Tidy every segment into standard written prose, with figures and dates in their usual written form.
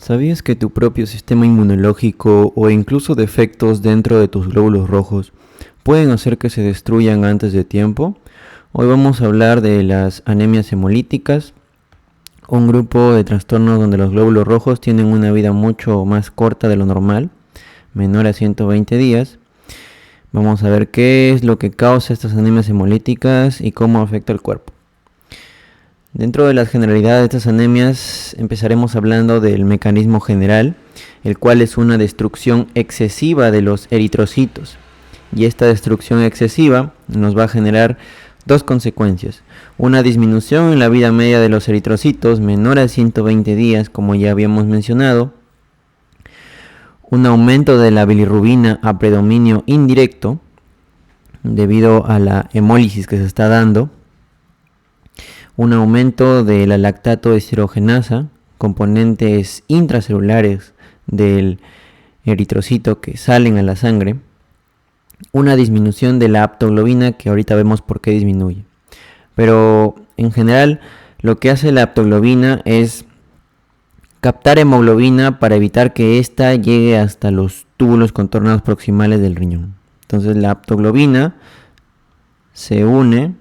¿Sabías que tu propio sistema inmunológico o incluso defectos dentro de tus glóbulos rojos pueden hacer que se destruyan antes de tiempo? Hoy vamos a hablar de las anemias hemolíticas, un grupo de trastornos donde los glóbulos rojos tienen una vida mucho más corta de lo normal, menor a 120 días. Vamos a ver qué es lo que causa estas anemias hemolíticas y cómo afecta al cuerpo. Dentro de las generalidades de estas anemias empezaremos hablando del mecanismo general, el cual es una destrucción excesiva de los eritrocitos. Y esta destrucción excesiva nos va a generar dos consecuencias. Una disminución en la vida media de los eritrocitos menor a 120 días, como ya habíamos mencionado. Un aumento de la bilirrubina a predominio indirecto, debido a la hemólisis que se está dando. Un aumento de la lactato deshidrogenasa, componentes intracelulares del eritrocito que salen a la sangre. Una disminución de la aptoglobina, que ahorita vemos por qué disminuye. Pero en general lo que hace la aptoglobina es captar hemoglobina para evitar que ésta llegue hasta los túbulos contornados proximales del riñón. Entonces la aptoglobina se une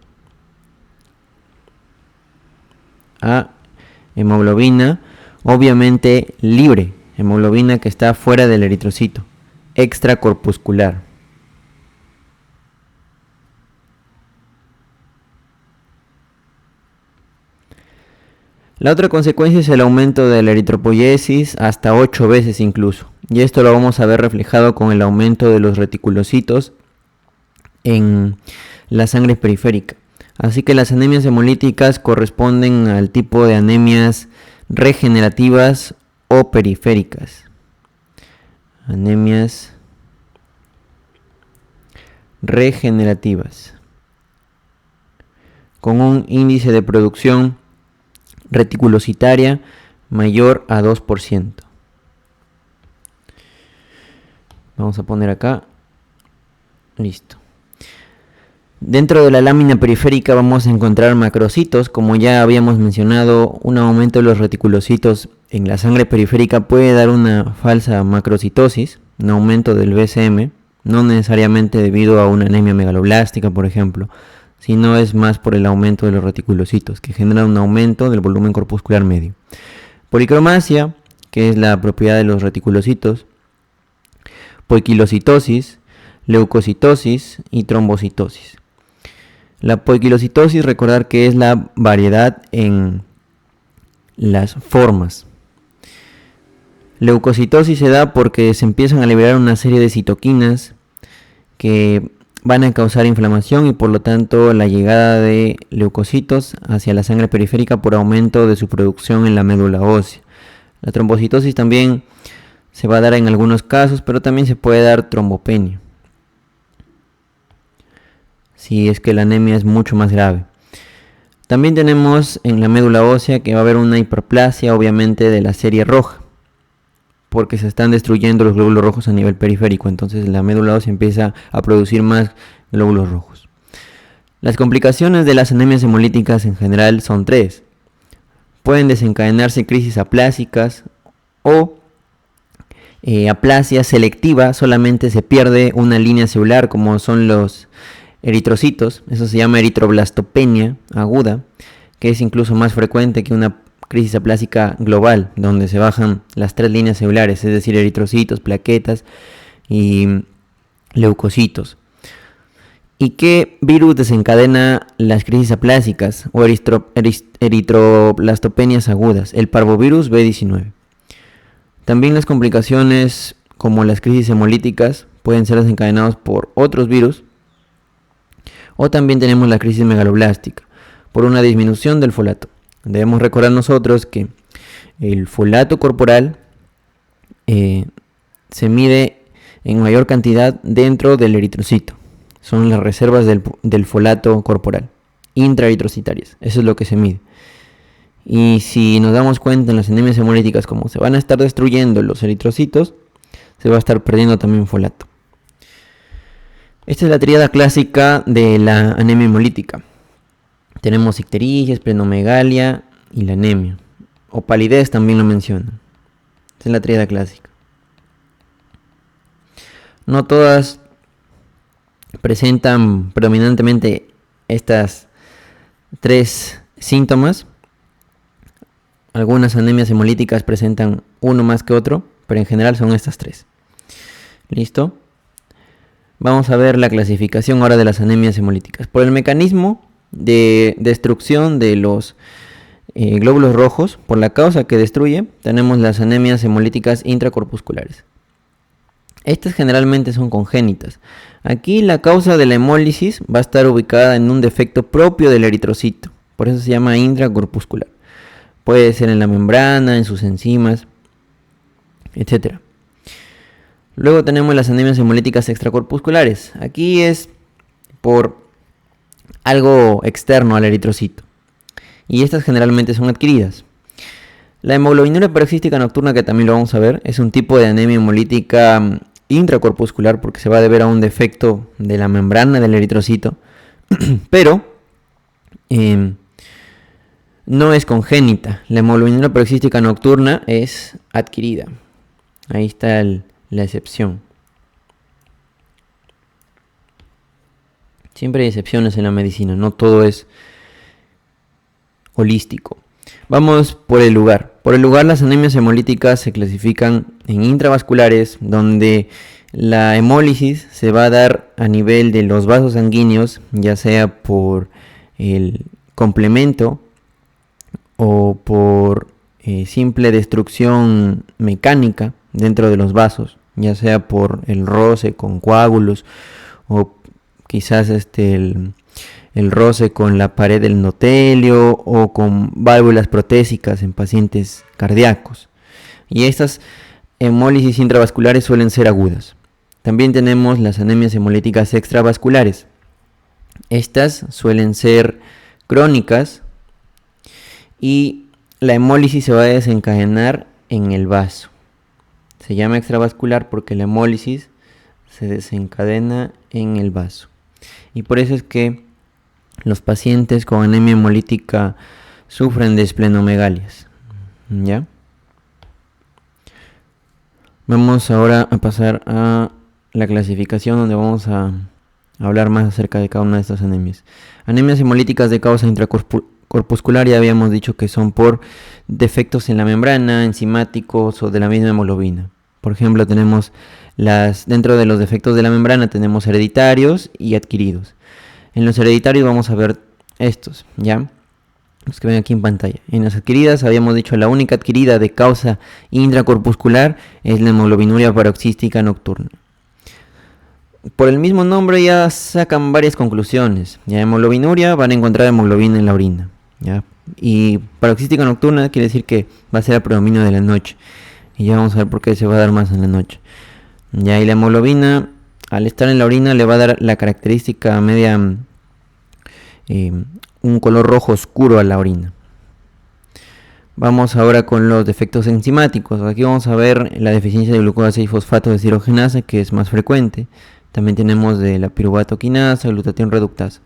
a hemoglobina obviamente libre, hemoglobina que está fuera del eritrocito, extracorpuscular. La otra consecuencia es el aumento de la eritropoiesis hasta 8 veces incluso, y esto lo vamos a ver reflejado con el aumento de los reticulocitos en la sangre periférica. Así que las anemias hemolíticas corresponden al tipo de anemias regenerativas o periféricas. Anemias regenerativas, con un índice de producción reticulocitaria mayor a 2%. Vamos a poner acá. Listo. Dentro de la lámina periférica vamos a encontrar macrocitos. Como ya habíamos mencionado, un aumento de los reticulocitos en la sangre periférica puede dar una falsa macrocitosis, un aumento del VCM, no necesariamente debido a una anemia megaloblástica, por ejemplo, sino es más por el aumento de los reticulocitos, que genera un aumento del volumen corpuscular medio. Policromasia, que es la propiedad de los reticulocitos, poiquilocitosis, leucocitosis y trombocitosis. La poiquilocitosis, recordar que es la variedad en las formas. Leucocitosis se da porque se empiezan a liberar una serie de citoquinas que van a causar inflamación y por lo tanto la llegada de leucocitos hacia la sangre periférica por aumento de su producción en la médula ósea. La trombocitosis también se va a dar en algunos casos, pero también se puede dar trombopenia, si es que la anemia es mucho más grave. También tenemos en la médula ósea que va a haber una hiperplasia, obviamente de la serie roja, porque se están destruyendo los glóbulos rojos a nivel periférico, entonces la médula ósea empieza a producir más glóbulos rojos. Las complicaciones de las anemias hemolíticas en general son 3. Pueden desencadenarse crisis aplásicas o aplasia selectiva, solamente se pierde una línea celular como son los eritrocitos, eso se llama eritroblastopenia aguda, que es incluso más frecuente que una crisis aplásica global, donde se bajan las 3 líneas celulares, es decir, eritrocitos, plaquetas y leucocitos. ¿Y qué virus desencadena las crisis aplásicas o eritroblastopenias agudas? El parvovirus B19. También las complicaciones como las crisis hemolíticas pueden ser desencadenadas por otros virus, o también tenemos la crisis megaloblástica por una disminución del folato. Debemos recordar nosotros que el folato corporal se mide en mayor cantidad dentro del eritrocito. Son las reservas del folato corporal, intraeritrocitarias. Eso es lo que se mide. Y si nos damos cuenta en las anemias hemolíticas, como se van a estar destruyendo los eritrocitos, se va a estar perdiendo también folato. Esta es la tríada clásica de la anemia hemolítica. Tenemos ictericia, esplenomegalia y la anemia. O palidez también lo mencionan. Esa es la tríada clásica. No todas presentan predominantemente estas 3 síntomas. Algunas anemias hemolíticas presentan uno más que otro, pero en general son estas 3. ¿Listo? Vamos a ver la clasificación ahora de las anemias hemolíticas. Por el mecanismo de destrucción de los glóbulos rojos, por la causa que destruye, tenemos las anemias hemolíticas intracorpusculares. Estas generalmente son congénitas. Aquí la causa de la hemólisis va a estar ubicada en un defecto propio del eritrocito, por eso se llama intracorpuscular. Puede ser en la membrana, en sus enzimas, etc. Luego tenemos las anemias hemolíticas extracorpusculares. Aquí es por algo externo al eritrocito. Y estas generalmente son adquiridas. La hemoglobinuria paroxística nocturna, que también lo vamos a ver, es un tipo de anemia hemolítica intracorpuscular porque se va a deber a un defecto de la membrana del eritrocito, pero no es congénita. La hemoglobinuria paroxística nocturna es adquirida. Ahí está la excepción. Siempre hay excepciones en la medicina, no todo es holístico. Vamos por el lugar. Por el lugar, las anemias hemolíticas se clasifican en intravasculares, donde la hemólisis se va a dar a nivel de los vasos sanguíneos, ya sea por el complemento o por simple destrucción mecánica dentro de los vasos, ya sea por el roce con coágulos o quizás el roce con la pared del endotelio o con válvulas protésicas en pacientes cardíacos. Y estas hemólisis intravasculares suelen ser agudas. También tenemos las anemias hemolíticas extravasculares. Estas suelen ser crónicas y la hemólisis se va a desencadenar en el vaso. Se llama extravascular porque la hemólisis se desencadena en el vaso. Y por eso es que los pacientes con anemia hemolítica sufren de esplenomegalias. ¿Ya? Vamos ahora a pasar a la clasificación, donde vamos a hablar más acerca de cada una de estas anemias. Anemias hemolíticas de causa intracorpuscular, ya habíamos dicho que son por defectos en la membrana, enzimáticos o de la misma hemoglobina. Por ejemplo, tenemos dentro de los defectos de la membrana tenemos hereditarios y adquiridos. En los hereditarios vamos a ver estos, ¿ya? Los que ven aquí en pantalla. En las adquiridas habíamos dicho la única adquirida de causa intracorpuscular es la hemoglobinuria paroxística nocturna. Por el mismo nombre ya sacan varias conclusiones. Ya hemoglobinuria van a encontrar hemoglobina en la orina, ¿ya? Y paroxística nocturna quiere decir que va a ser el predominio de la noche. Y ya vamos a ver por qué se va a dar más en la noche. Ya, y la hemoglobina, al estar en la orina, le va a dar la característica media, un color rojo oscuro a la orina. Vamos ahora con los defectos enzimáticos. Aquí vamos a ver la deficiencia de glucosa 6-fosfato deshidrogenasa, que es más frecuente. También tenemos de la piruvato quinasa, glutatión reductasa.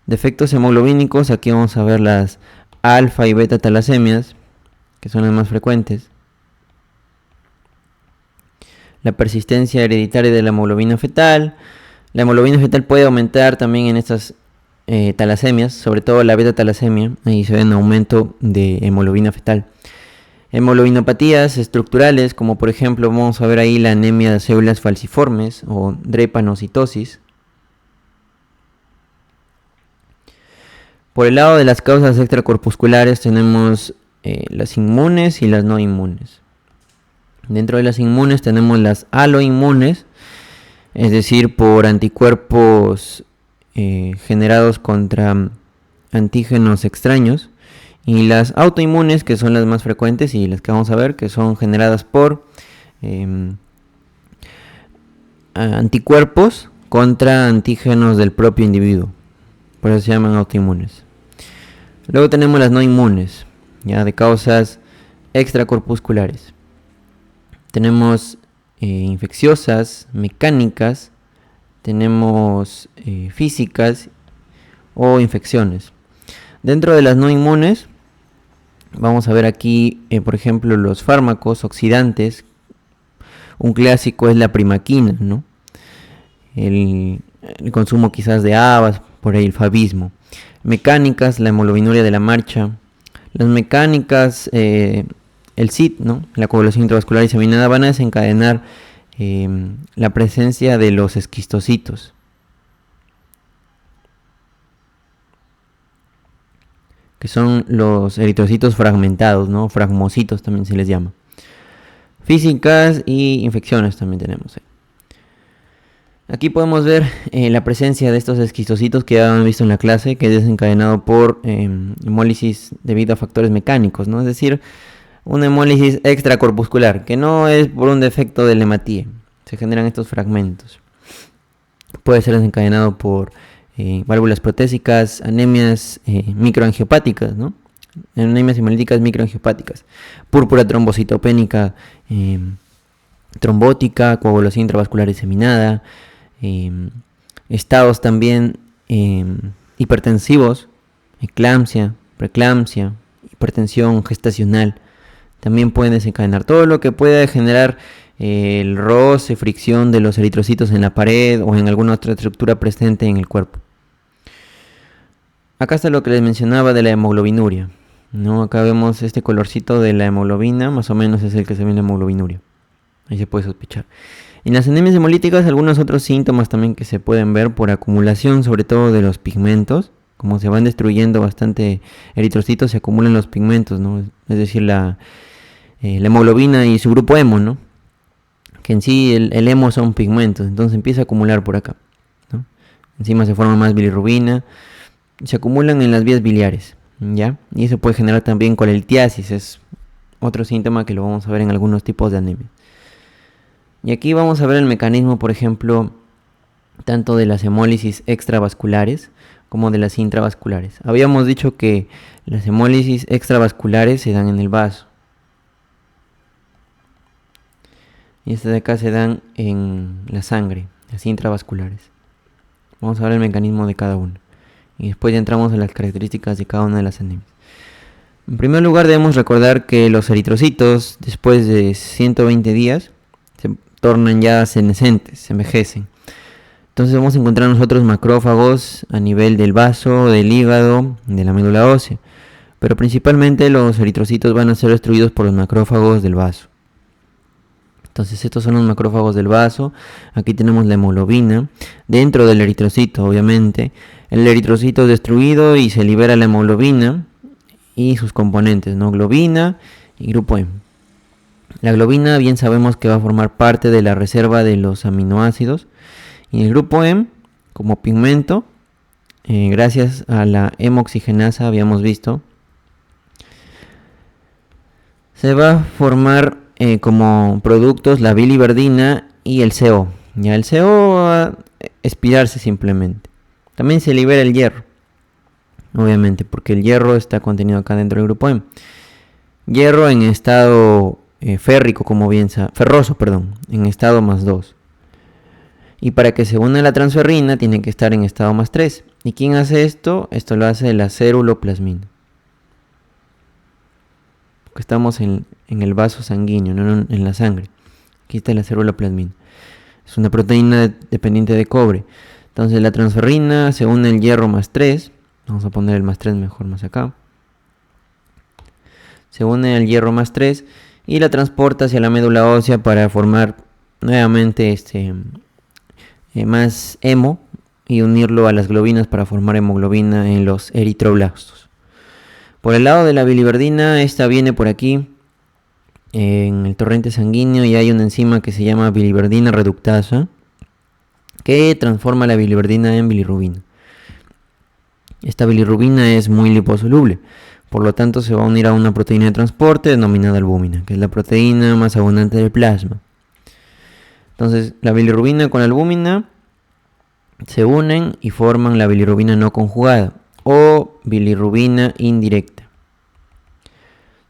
Defectos hemoglobínicos, aquí vamos a ver las alfa y beta talasemias, que son las más frecuentes. La persistencia hereditaria de la hemoglobina fetal. La hemoglobina fetal puede aumentar también en estas talasemias, sobre todo la beta talasemia, ahí se ve un aumento de hemoglobina fetal. Hemoglobinopatías estructurales, como por ejemplo vamos a ver ahí la anemia de células falciformes o drepanocitosis. Por el lado de las causas extracorpusculares tenemos las inmunes y las no inmunes. Dentro de las inmunes tenemos las aloinmunes, es decir, por anticuerpos generados contra antígenos extraños, y las autoinmunes, que son las más frecuentes y las que vamos a ver, que son generadas por anticuerpos contra antígenos del propio individuo, por eso se llaman autoinmunes. Luego tenemos las no inmunes, ya de causas extracorpusculares. Tenemos infecciosas, mecánicas, tenemos físicas o infecciones. Dentro de las no inmunes Vamos a ver aquí, por ejemplo, los fármacos oxidantes. Un clásico es la primaquina, ¿no? El consumo quizás de habas, por ahí el fabismo. Mecánicas, la hemoglobinuria de la marcha. Las mecánicas, el CIT, ¿no? La coagulación intravascular diseminada, van a desencadenar la presencia de los esquistocitos, que son los eritrocitos fragmentados, ¿no? Fragmocitos también se les llama. Físicas y infecciones también tenemos. Aquí podemos ver la presencia de estos esquistocitos que ya han visto en la clase, que es desencadenado por hemólisis debido a factores mecánicos, ¿no? Es decir, una hemólisis extracorpuscular, que no es por un defecto de la hematía. Se generan estos fragmentos. Puede ser desencadenado por válvulas protésicas, anemias microangiopáticas, ¿no? Anemias hemolíticas microangiopáticas, púrpura trombocitopénica trombótica, coagulación intravascular diseminada, estados también hipertensivos, eclampsia, preeclampsia, hipertensión gestacional, también pueden desencadenar todo lo que pueda generar el roce, fricción de los eritrocitos en la pared o en alguna otra estructura presente en el cuerpo. Acá está lo que les mencionaba de la hemoglobinuria, ¿no? Acá vemos este colorcito de la hemoglobina, más o menos es el que se ve en la hemoglobinuria. Ahí se puede sospechar. En las anemias hemolíticas, algunos otros síntomas también que se pueden ver por acumulación, sobre todo de los pigmentos. Como se van destruyendo bastante eritrocitos, se acumulan los pigmentos, ¿no? Es decir, la hemoglobina y su grupo hemo, ¿no? Que en sí el hemo son pigmentos, entonces empieza a acumular por acá, ¿no? Encima se forma más bilirrubina, se acumulan en las vías biliares, ¿ya? Y eso puede generar también colelitiasis, es otro síntoma que lo vamos a ver en algunos tipos de anemia. Y aquí vamos a ver el mecanismo, por ejemplo, tanto de las hemólisis extravasculares como de las intravasculares. Habíamos dicho que las hemólisis extravasculares se dan en el vaso. Y estas de acá se dan en la sangre, las intravasculares. Vamos a ver el mecanismo de cada una. Y después ya entramos en las características de cada una de las anemias. En primer lugar debemos recordar que los eritrocitos, después de 120 días, se tornan ya senescentes, se envejecen. Entonces vamos a encontrar nosotros macrófagos a nivel del vaso, del hígado, de la médula ósea. Pero principalmente los eritrocitos van a ser destruidos por los macrófagos del vaso. Entonces estos son los macrófagos del vaso. Aquí tenemos la hemoglobina. Dentro del eritrocito, obviamente, el eritrocito es destruido y se libera la hemoglobina y sus componentes, ¿no? Globina y grupo M. La globina bien sabemos que va a formar parte de la reserva de los aminoácidos. Y el grupo M, como pigmento, gracias a la hemoxigenasa, habíamos visto, se va a formar como productos la biliverdina y el CO. Ya el CO va a expirarse simplemente. También se libera el hierro, obviamente, porque el hierro está contenido acá dentro del grupo M. Hierro en estado férrico, como bien ferroso, en estado +2. Y para que se una la transferrina tiene que estar en estado +3. ¿Y quién hace esto? Esto lo hace la ceruloplasmina. Porque estamos en el vaso sanguíneo, no en la sangre. Aquí está la ceruloplasmina. Es una proteína dependiente de cobre. Entonces la transferrina se une el hierro +3. Vamos a poner el +3 mejor más acá. Se une al hierro +3 y la transporta hacia la médula ósea para formar nuevamente más hemo y unirlo a las globinas para formar hemoglobina en los eritroblastos. Por el lado de la biliverdina, esta viene por aquí en el torrente sanguíneo y hay una enzima que se llama biliverdina reductasa que transforma la biliverdina en bilirrubina. Esta bilirrubina es muy liposoluble, por lo tanto se va a unir a una proteína de transporte denominada albúmina, que es la proteína más abundante del plasma. Entonces la bilirrubina con la albúmina se unen y forman la bilirrubina no conjugada o bilirrubina indirecta.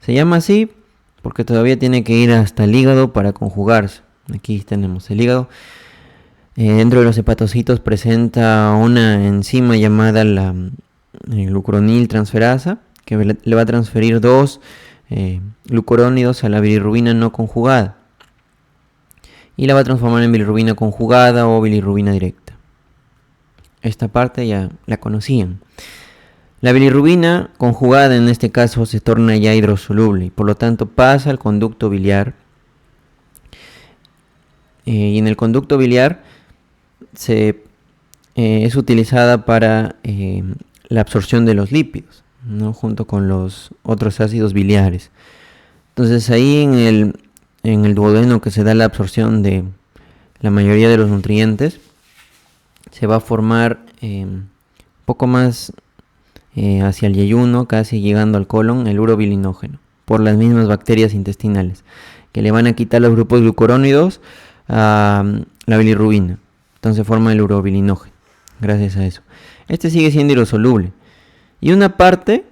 Se llama así porque todavía tiene que ir hasta el hígado para conjugarse. Aquí tenemos el hígado. Dentro de los hepatocitos presenta una enzima llamada la glucuronil transferasa que le va a transferir 2 glucurónidos a la bilirrubina no conjugada y la va a transformar en bilirrubina conjugada o bilirrubina directa. Esta parte ya la conocían. La bilirrubina conjugada en este caso se torna ya hidrosoluble y por lo tanto pasa al conducto biliar. Y en el conducto biliar es utilizada para la absorción de los lípidos, ¿no? Junto con los otros ácidos biliares. Entonces ahí en el duodeno, que se da la absorción de la mayoría de los nutrientes, se va a formar poco más hacia el yeyuno, casi llegando al colon, el urobilinógeno, por las mismas bacterias intestinales, que le van a quitar los grupos glucurónidos a la bilirrubina. Entonces forma el urobilinógeno, gracias a eso. Este sigue siendo hidrosoluble. Y una parte,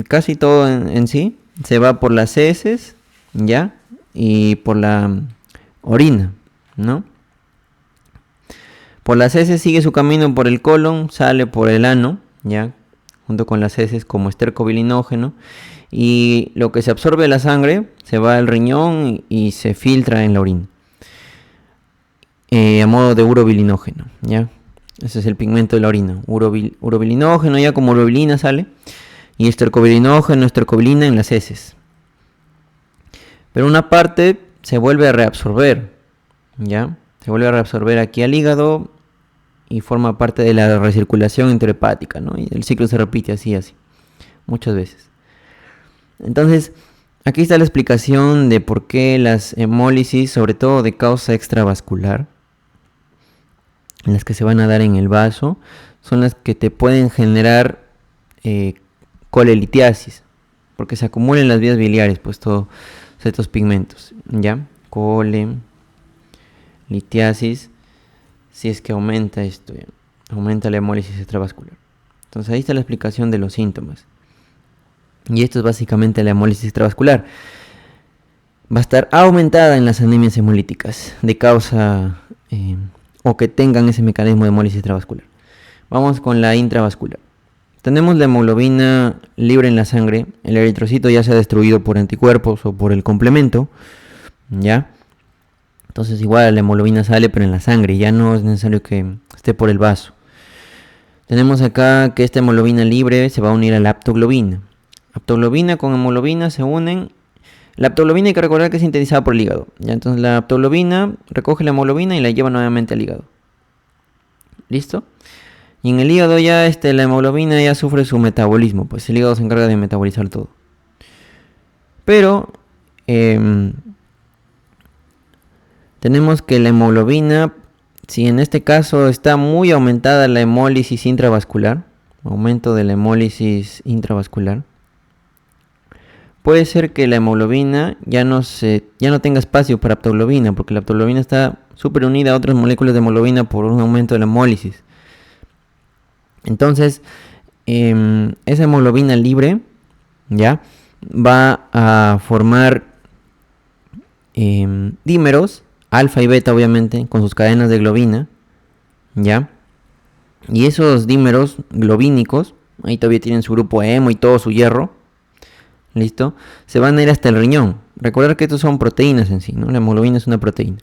casi todo en sí, se va por las heces, ¿ya? Y por la orina, ¿no? Por las heces sigue su camino por el colon, sale por el ano, ¿ya? Junto con las heces como estercobilinógeno. Y lo que se absorbe de la sangre se va al riñón y se filtra en la orina. A modo de urobilinógeno, ¿ya? Ese es el pigmento de la orina. Urobilinógeno ya como urobilina sale. Y estercobilinógeno, estercobilina en las heces. Pero una parte se vuelve a reabsorber, ¿ya? Se vuelve a reabsorber aquí al hígado y forma parte de la recirculación intrahepática, ¿no? Y el ciclo se repite así, muchas veces. Entonces, aquí está la explicación de por qué las hemólisis, sobre todo de causa extravascular, las que se van a dar en el vaso, son las que te pueden generar colelitiasis, porque se acumulan en las vías biliares, pues todos estos pigmentos, ¿ya? Colelitiasis, si es que aumenta esto, ¿ya? Aumenta la hemólisis extravascular. Entonces ahí está la explicación de los síntomas. Y esto es básicamente la hemólisis extravascular. Va a estar aumentada en las anemias hemolíticas de causa o que tengan ese mecanismo de hemólisis extravascular. Vamos con la intravascular. Tenemos la hemoglobina libre en la sangre. El eritrocito ya se ha destruido por anticuerpos o por el complemento, ¿ya? Entonces igual la hemoglobina sale, pero en la sangre. Ya no es necesario que esté por el vaso. Tenemos acá que esta hemoglobina libre se va a unir a la aptoglobina. Aptoglobina con hemoglobina se unen. La aptoglobina hay que recordar que es sintetizada por el hígado, ¿ya? Entonces la aptoglobina recoge la hemoglobina y la lleva nuevamente al hígado. ¿Listo? Y en el hígado ya la hemoglobina ya sufre su metabolismo, pues el hígado se encarga de metabolizar todo. Pero tenemos que la hemoglobina, si en este caso está muy aumentada la hemólisis intravascular, aumento de la hemólisis intravascular, puede ser que la hemoglobina ya no tenga espacio para aptoglobina, porque la aptoglobina está súper unida a otras moléculas de hemoglobina por un aumento de la hemólisis. Entonces, esa hemoglobina libre ya va a formar dímeros, alfa y beta obviamente, con sus cadenas de globina, ya. Y esos dímeros globínicos, ahí todavía tienen su grupo hemo y todo su hierro, ¿listo? Se van a ir hasta el riñón. Recordar que estos son proteínas en sí, ¿no? La hemoglobina es una proteína.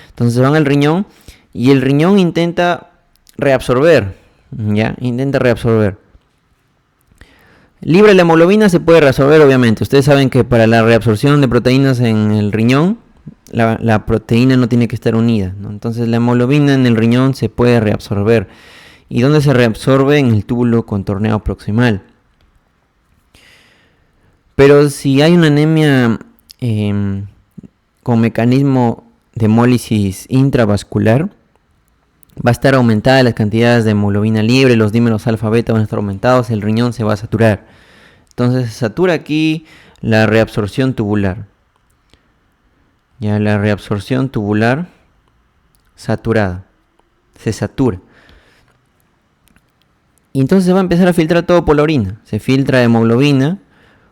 Entonces se van al riñón y el riñón intenta reabsorber, ¿ya? Intenta reabsorber. Libre la hemoglobina se puede reabsorber, obviamente. Ustedes saben que para la reabsorción de proteínas en el riñón, la proteína no tiene que estar unida, ¿no? Entonces la hemoglobina en el riñón se puede reabsorber. ¿Y dónde se reabsorbe? En el túbulo contorneado proximal. Pero si hay una anemia con mecanismo de hemólisis intravascular, va a estar aumentada las cantidades de hemoglobina libre, los dímeros alfa beta van a estar aumentados, el riñón se va a saturar. Entonces se satura aquí la reabsorción tubular. Ya la reabsorción tubular saturada. Se satura. Y entonces se va a empezar a filtrar todo por la orina. Se filtra hemoglobina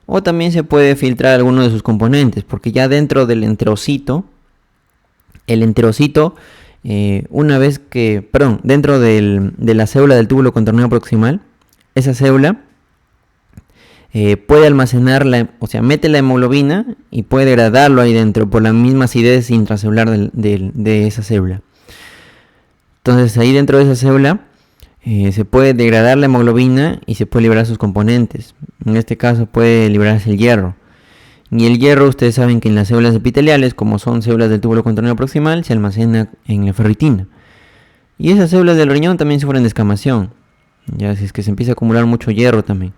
o también se puede filtrar alguno de sus componentes, porque ya dentro del enterocito, el enterocito, dentro de la célula del túbulo contorneado proximal, esa célula puede almacenarla, o sea, mete la hemoglobina y puede degradarlo ahí dentro por la misma acidez intracelular de esa célula. Entonces ahí dentro de esa célula se puede degradar la hemoglobina y se puede liberar sus componentes. En este caso puede liberarse el hierro. Y el hierro, ustedes saben que en las células epiteliales, como son células del túbulo contorno proximal, se almacena en la ferritina. Y esas células del riñón también sufren descamación. Ya si es que se empieza a acumular mucho hierro también.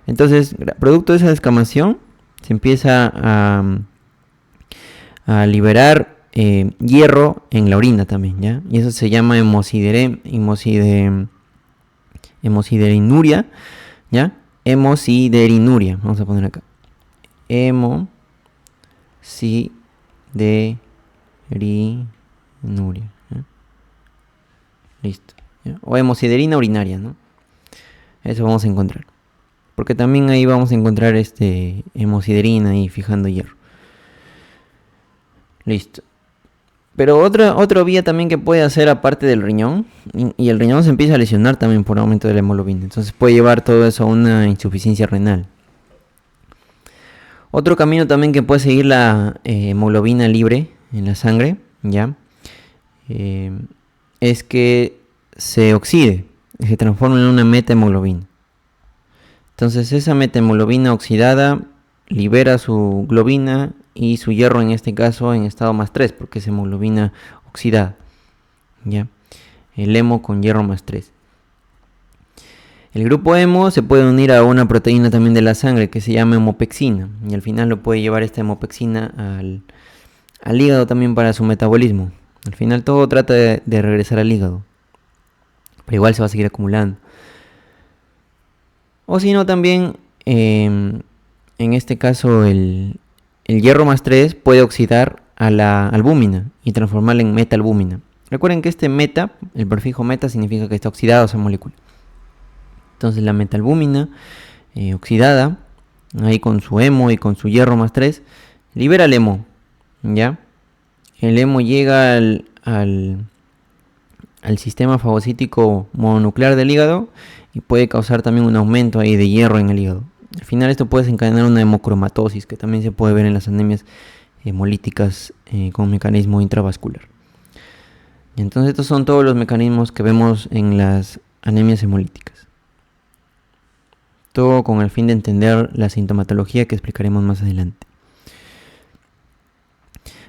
Entonces, producto de esa descamación, se empieza a liberar hierro en la orina también, ¿ya? Y eso se llama hemosideruria, ¿ya? Hemosideruria, vamos a poner acá. Hemosideruria, ¿ya? Listo, ¿ya? O hemosiderina urinaria, ¿no? Eso vamos a encontrar. Porque también ahí vamos a encontrar hemosiderina y fijando hierro. Listo. Pero otra vía también que puede hacer aparte del riñón, y el riñón se empieza a lesionar también por aumento de la hemoglobina. Entonces puede llevar todo eso a una insuficiencia renal. Otro camino también que puede seguir la hemoglobina libre en la sangre, ¿ya? Es que se oxide, se transforma en una metahemoglobina. Entonces esa metahemoglobina oxidada libera su globina y su hierro, en este caso en estado más 3, porque es hemoglobina oxidada, ¿ya? El hemo con hierro más 3. El grupo hemo se puede unir a una proteína también de la sangre que se llama hemopexina, y al final lo puede llevar esta hemopexina al hígado también para su metabolismo. Al final todo trata de regresar al hígado, pero igual se va a seguir acumulando. O si no, también en este caso el hierro más 3 puede oxidar a la albúmina y transformarla en metalbúmina. Recuerden que meta, el prefijo meta, significa que está oxidada esa molécula. Entonces la metalbúmina oxidada, ahí con su hemo y con su hierro más 3, libera el hemo, ¿ya? El hemo llega al sistema fagocítico mononuclear del hígado y puede causar también un aumento ahí de hierro en el hígado. Al final esto puede desencadenar una hemocromatosis que también se puede ver en las anemias hemolíticas con mecanismo intravascular. Y entonces estos son todos los mecanismos que vemos en las anemias hemolíticas. Todo con el fin de entender la sintomatología que explicaremos más adelante.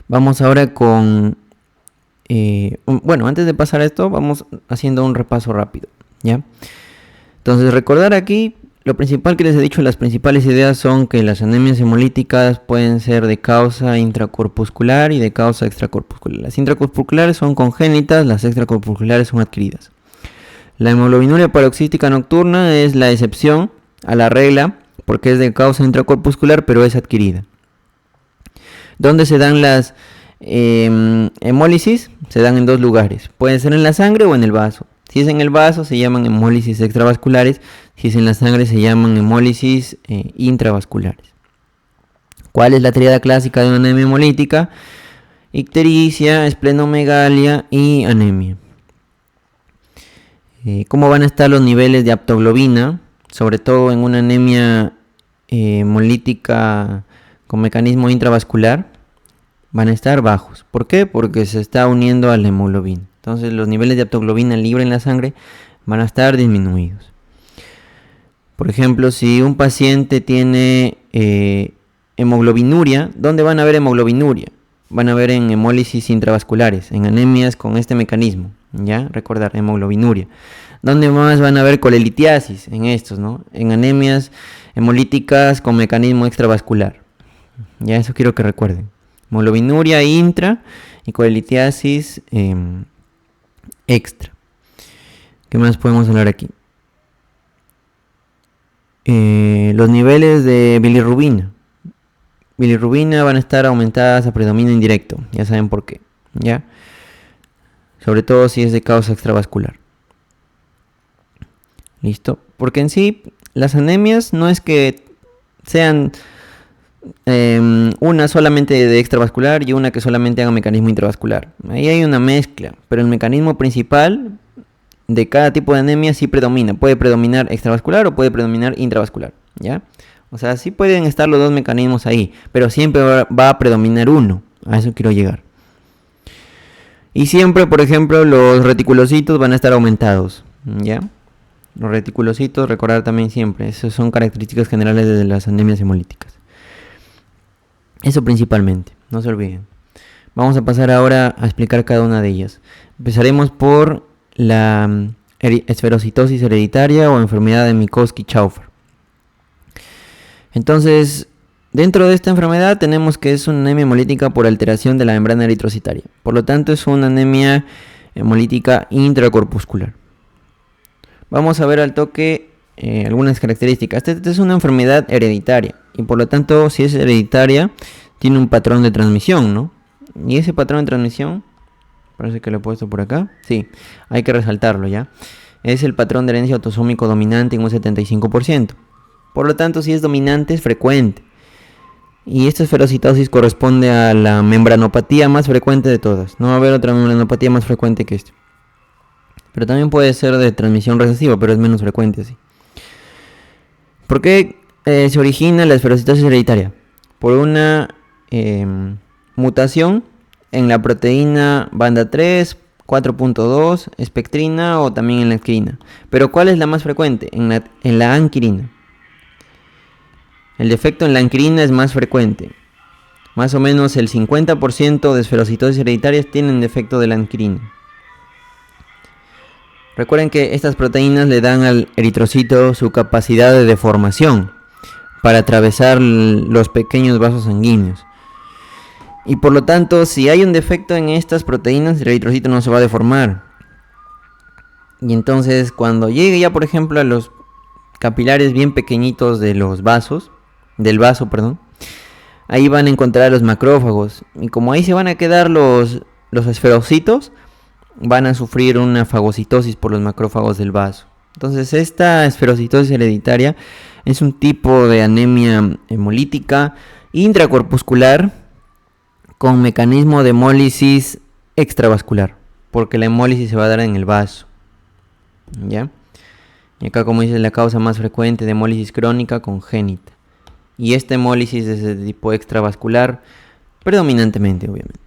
Vamos ahora con... bueno, antes de pasar a esto, vamos haciendo un repaso rápido, ¿ya? Entonces, recordar aquí, lo principal que les he dicho, las principales ideas son que las anemias hemolíticas pueden ser de causa intracorpuscular y de causa extracorpuscular. Las intracorpusculares son congénitas, las extracorpusculares son adquiridas. La hemoglobinuria paroxística nocturna es la excepción a la regla porque es de causa intracorpuscular, pero es adquirida. ¿Dónde se dan las hemólisis? Se dan en dos lugares. Puede ser en la sangre o en el vaso. Si es en el vaso se llaman hemólisis extravasculares. Si es en la sangre se llaman hemólisis intravasculares. ¿Cuál es la tríada clásica de una anemia hemolítica? Ictericia, esplenomegalia y anemia. ¿Cómo van a estar los niveles de aptoglobina? Sobre todo en una anemia hemolítica con mecanismo intravascular, van a estar bajos. ¿Por qué? Porque se está uniendo a la hemoglobina. Entonces los niveles de aptoglobina libre en la sangre van a estar disminuidos. Por ejemplo, si un paciente tiene hemoglobinuria, ¿dónde van a ver hemoglobinuria? Van a ver en hemólisis intravasculares, en anemias con este mecanismo. ¿Ya? Recordar, hemoglobinuria. ¿Dónde más van a ver colelitiasis? En estos, ¿no? En anemias hemolíticas con mecanismo extravascular. Ya, eso quiero que recuerden. Hemoglobinuria intra y colelitiasis extra. ¿Qué más podemos hablar aquí? Los niveles de bilirrubina. Bilirrubina van a estar aumentadas a predominio indirecto. Ya saben por qué. ¿Ya? Sobre todo si es de causa extravascular. ¿Listo? Porque en sí, las anemias no es que sean una solamente de extravascular y una que solamente haga mecanismo intravascular. Ahí hay una mezcla, pero el mecanismo principal de cada tipo de anemia sí predomina. Puede predominar extravascular o puede predominar intravascular, ¿ya? O sea, sí pueden estar los dos mecanismos ahí, pero siempre va a predominar uno. A eso quiero llegar. Y siempre, por ejemplo, los reticulocitos van a estar aumentados, ¿ya? Los reticulocitos, recordar también siempre, esas son características generales de las anemias hemolíticas. Eso principalmente, no se olviden. Vamos a pasar ahora a explicar cada una de ellas. Empezaremos por la esferocitosis hereditaria o enfermedad de Minkowski-Schaufer. Entonces, dentro de esta enfermedad tenemos que es una anemia hemolítica por alteración de la membrana eritrocitaria. Por lo tanto, es una anemia hemolítica intracorpuscular. Vamos a ver al toque algunas características. Esta es una enfermedad hereditaria y por lo tanto, si es hereditaria, tiene un patrón de transmisión, ¿no? Y ese patrón de transmisión, parece que lo he puesto por acá. Sí, hay que resaltarlo ya. Es el patrón de herencia autosómico dominante en un 75%. Por lo tanto, si es dominante, es frecuente. Y esta esferocitosis corresponde a la membranopatía más frecuente de todas. No va a haber otra membranopatía más frecuente que esta. Pero también puede ser de transmisión recesiva, pero es menos frecuente así. ¿Por qué se origina la esferocitosis hereditaria? Por una mutación en la proteína banda 3, 4.2, espectrina o también en la anquirina. Pero ¿cuál es la más frecuente? En la anquirina. El defecto en la anquirina es más frecuente. Más o menos el 50% de esferocitosis hereditarias tienen defecto de la anquirina. Recuerden que estas proteínas le dan al eritrocito su capacidad de deformación para atravesar los pequeños vasos sanguíneos. Y por lo tanto, si hay un defecto en estas proteínas, el eritrocito no se va a deformar. Y entonces, cuando llegue ya, por ejemplo, a los capilares bien pequeñitos de los vasos, ahí van a encontrar los macrófagos. Y como ahí se van a quedar los esferocitos, van a sufrir una fagocitosis por los macrófagos del vaso. Entonces, esta esferocitosis hereditaria es un tipo de anemia hemolítica intracorpuscular con mecanismo de hemólisis extravascular, porque la hemólisis se va a dar en el vaso. ¿Ya? Y acá, como dice, la causa más frecuente de hemólisis crónica congénita. Y esta hemólisis es de tipo extravascular, predominantemente, obviamente.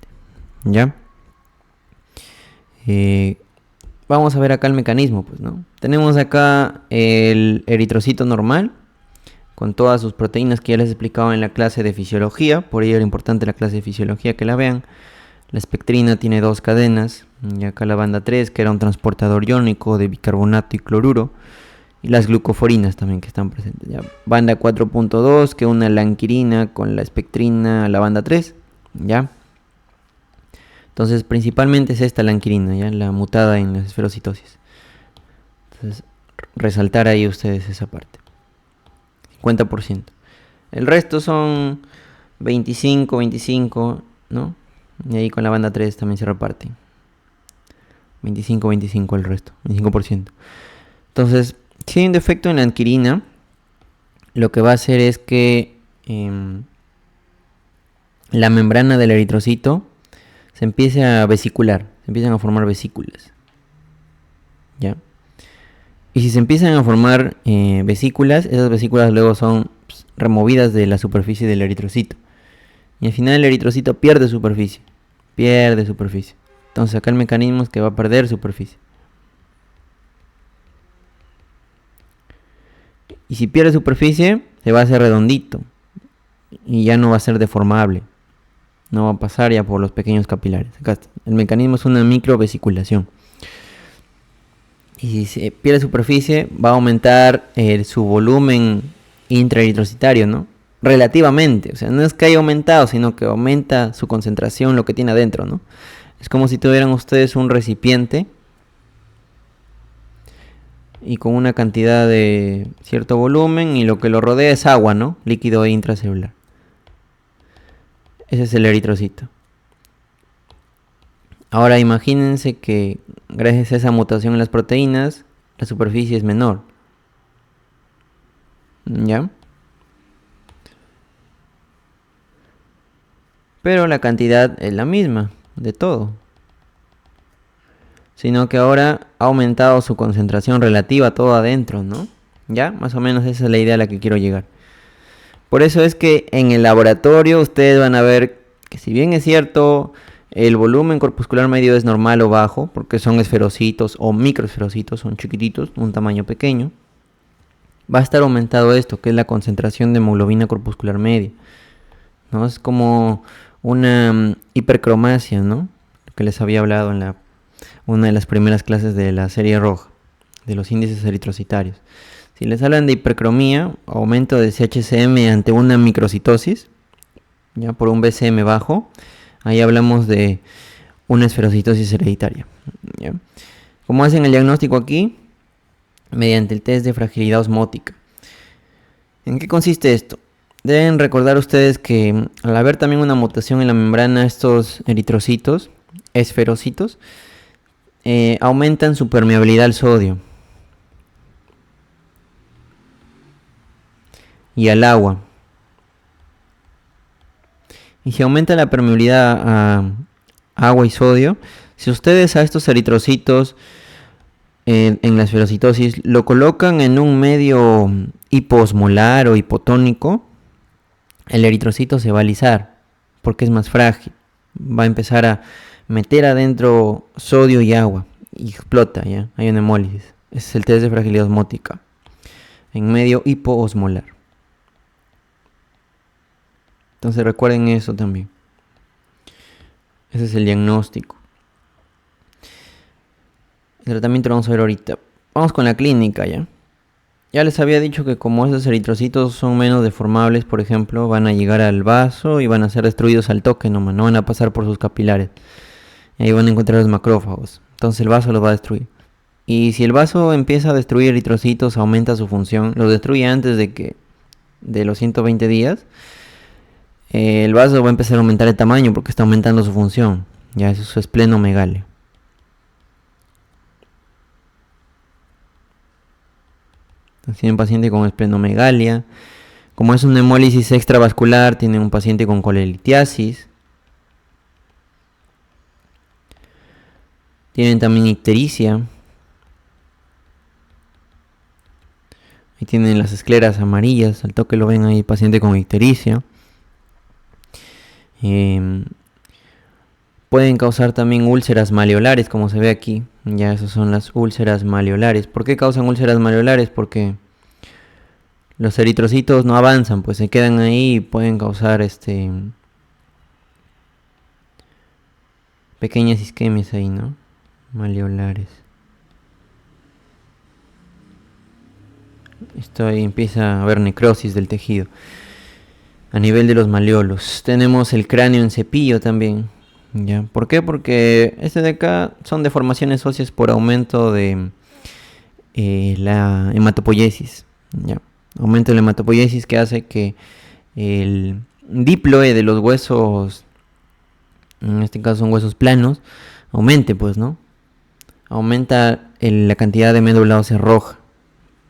¿Ya? Vamos a ver acá el mecanismo, pues, ¿no? Tenemos acá el eritrocito normal, con todas sus proteínas que ya les he explicado en la clase de fisiología. Por ello era importante la clase de fisiología que la vean. La espectrina tiene 2 cadenas, y acá la banda 3, que era un transportador iónico de bicarbonato y cloruro, y las glucoforinas también que están presentes. ¿Ya? Banda 4.2, que une la anquirina con la espectrina a la banda 3, ¿ya? Entonces, principalmente es esta la anquirina, ¿ya? La mutada en la esferocitosis. Entonces, resaltar ahí ustedes esa parte. 50%. El resto son 25, 25, ¿no? Y ahí con la banda 3 también se reparten. 25, 25 el resto, 25%. Entonces, si hay un defecto en la anquirina, lo que va a hacer es que la membrana del eritrocito se empiece a vesicular, se empiezan a formar vesículas. ¿Ya? Y si se empiezan a formar vesículas, esas vesículas luego son removidas de la superficie del eritrocito. Y al final el eritrocito pierde superficie. Entonces acá el mecanismo es que va a perder superficie. Y si pierde superficie, se va a hacer redondito. Y ya no va a ser deformable. No va a pasar ya por los pequeños capilares. Acá está. El mecanismo es una microvesiculación. Y si se pierde superficie, va a aumentar su volumen intraeritrocitario, ¿no? Relativamente. O sea, no es que haya aumentado, sino que aumenta su concentración, lo que tiene adentro, ¿no? Es como si tuvieran ustedes un recipiente y con una cantidad de cierto volumen y lo que lo rodea es agua, ¿no? Líquido intracelular. Ese es el eritrocito. Ahora imagínense que gracias a esa mutación en las proteínas, la superficie es menor. ¿Ya? Pero la cantidad es la misma de todo. Sino que ahora ha aumentado su concentración relativa todo adentro, ¿no? ¿Ya? Más o menos esa es la idea a la que quiero llegar. Por eso es que en el laboratorio ustedes van a ver que, si bien es cierto, el volumen corpuscular medio es normal o bajo, porque son esferocitos o microesferocitos, son chiquititos, un tamaño pequeño, va a estar aumentado esto, que es la concentración de hemoglobina corpuscular media, ¿no? Es como una hipercromasia, ¿no? Que les había hablado en una de las primeras clases de la serie roja, de los índices eritrocitarios. Si les hablan de hipercromía, aumento de CHCM ante una microcitosis, ya por un BCM bajo, ahí hablamos de una esferocitosis hereditaria, ¿ya? ¿Cómo hacen el diagnóstico aquí? Mediante el test de fragilidad osmótica. ¿En qué consiste esto? Deben recordar ustedes que al haber también una mutación en la membrana, estos eritrocitos, esferocitos, aumentan su permeabilidad al sodio y al agua. Y si aumenta la permeabilidad a agua y sodio, si ustedes a estos eritrocitos en la esferocitosis lo colocan en un medio hiposmolar o hipotónico, el eritrocito se va a alisar porque es más frágil. Va a empezar a meter adentro sodio y agua y explota, ¿ya? Hay una hemólisis. Ese es el test de fragilidad osmótica en medio hipoosmolar. Entonces recuerden eso también. Ese es el diagnóstico. El tratamiento lo vamos a ver ahorita. Vamos con la clínica, ¿ya? Ya les había dicho que como esos eritrocitos son menos deformables, por ejemplo, van a llegar al vaso y van a ser destruidos al toque nomás, no van a pasar por sus capilares. Y ahí van a encontrar los macrófagos. Entonces el vaso los va a destruir. Y si el vaso empieza a destruir eritrocitos, aumenta su función, los destruye antes de los 120 días, el vaso va a empezar a aumentar el tamaño porque está aumentando su función. Ya eso es su esplenomegalia. Entonces tiene un paciente con esplenomegalia. Como es una hemólisis extravascular, tiene un paciente con colelitiasis. Tienen también ictericia. Ahí tienen las escleras amarillas. Al toque lo ven ahí, paciente con ictericia. Pueden causar también úlceras maleolares, como se ve aquí. Ya esas son las úlceras maleolares. ¿Por qué causan úlceras maleolares? Porque los eritrocitos no avanzan, pues se quedan ahí y pueden causar pequeñas isquemias ahí, ¿no? Maleolares. Esto ahí empieza a haber necrosis del tejido a nivel de los maleolos. Tenemos el cráneo en cepillo también, ¿ya? ¿Por qué? Porque de acá son deformaciones óseas por aumento de la hematopoiesis, ¿ya? Aumento de la hematopoiesis que hace que el diploe de los huesos, en este caso son huesos planos, aumente, pues, ¿no? Aumenta la cantidad de médula ósea roja,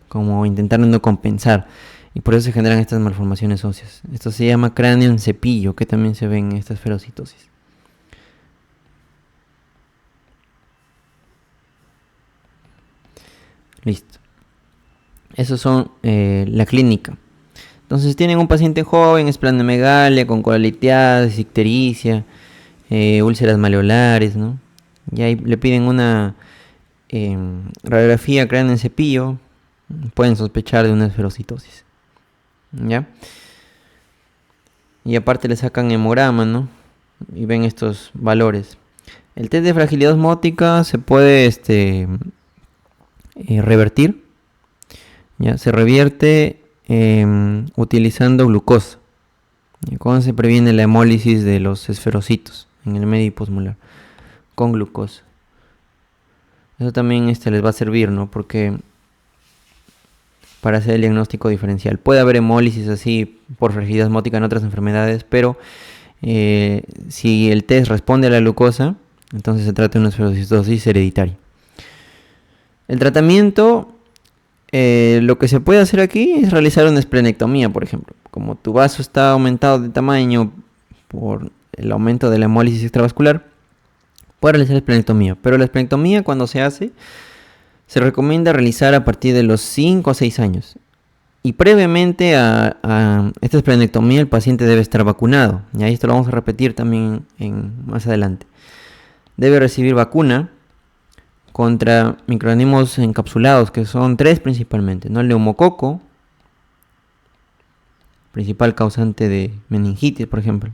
como intentando compensar. Y por eso se generan estas malformaciones óseas. Esto se llama cráneo en cepillo, que también se ve en esta esferocitosis. Listo. Esos son la clínica. Entonces tienen un paciente joven, esplenomegalia, con colelitiasis, ictericia, úlceras maleolares, ¿no? Y ahí le piden una radiografía cráneo en cepillo. Pueden sospechar de una esferocitosis, ¿ya? Y aparte le sacan hemograma, ¿no? Y ven estos valores. El test de fragilidad osmótica se puede revertir. Ya se revierte utilizando glucosa. ¿Y cómo se previene la hemólisis de los esferocitos en el medio hiposmolar? Con glucosa. Eso también les va a servir, ¿no? Porque para hacer el diagnóstico diferencial. Puede haber hemólisis así por fragilidad osmótica en otras enfermedades, pero si el test responde a la glucosa, entonces se trata de una esferocitosis hereditaria. El tratamiento, lo que se puede hacer aquí es realizar una esplenectomía, por ejemplo. Como tu vaso está aumentado de tamaño por el aumento de la hemólisis extravascular, puedes realizar esplenectomía. Pero la esplenectomía, cuando se hace, se recomienda realizar a partir de los 5 o 6 años. Y previamente a esta esplenectomía el paciente debe estar vacunado. Y ahí esto lo vamos a repetir también más adelante. Debe recibir vacuna contra microorganismos encapsulados, que son 3 principalmente, ¿no? El neumococo, principal causante de meningitis, por ejemplo,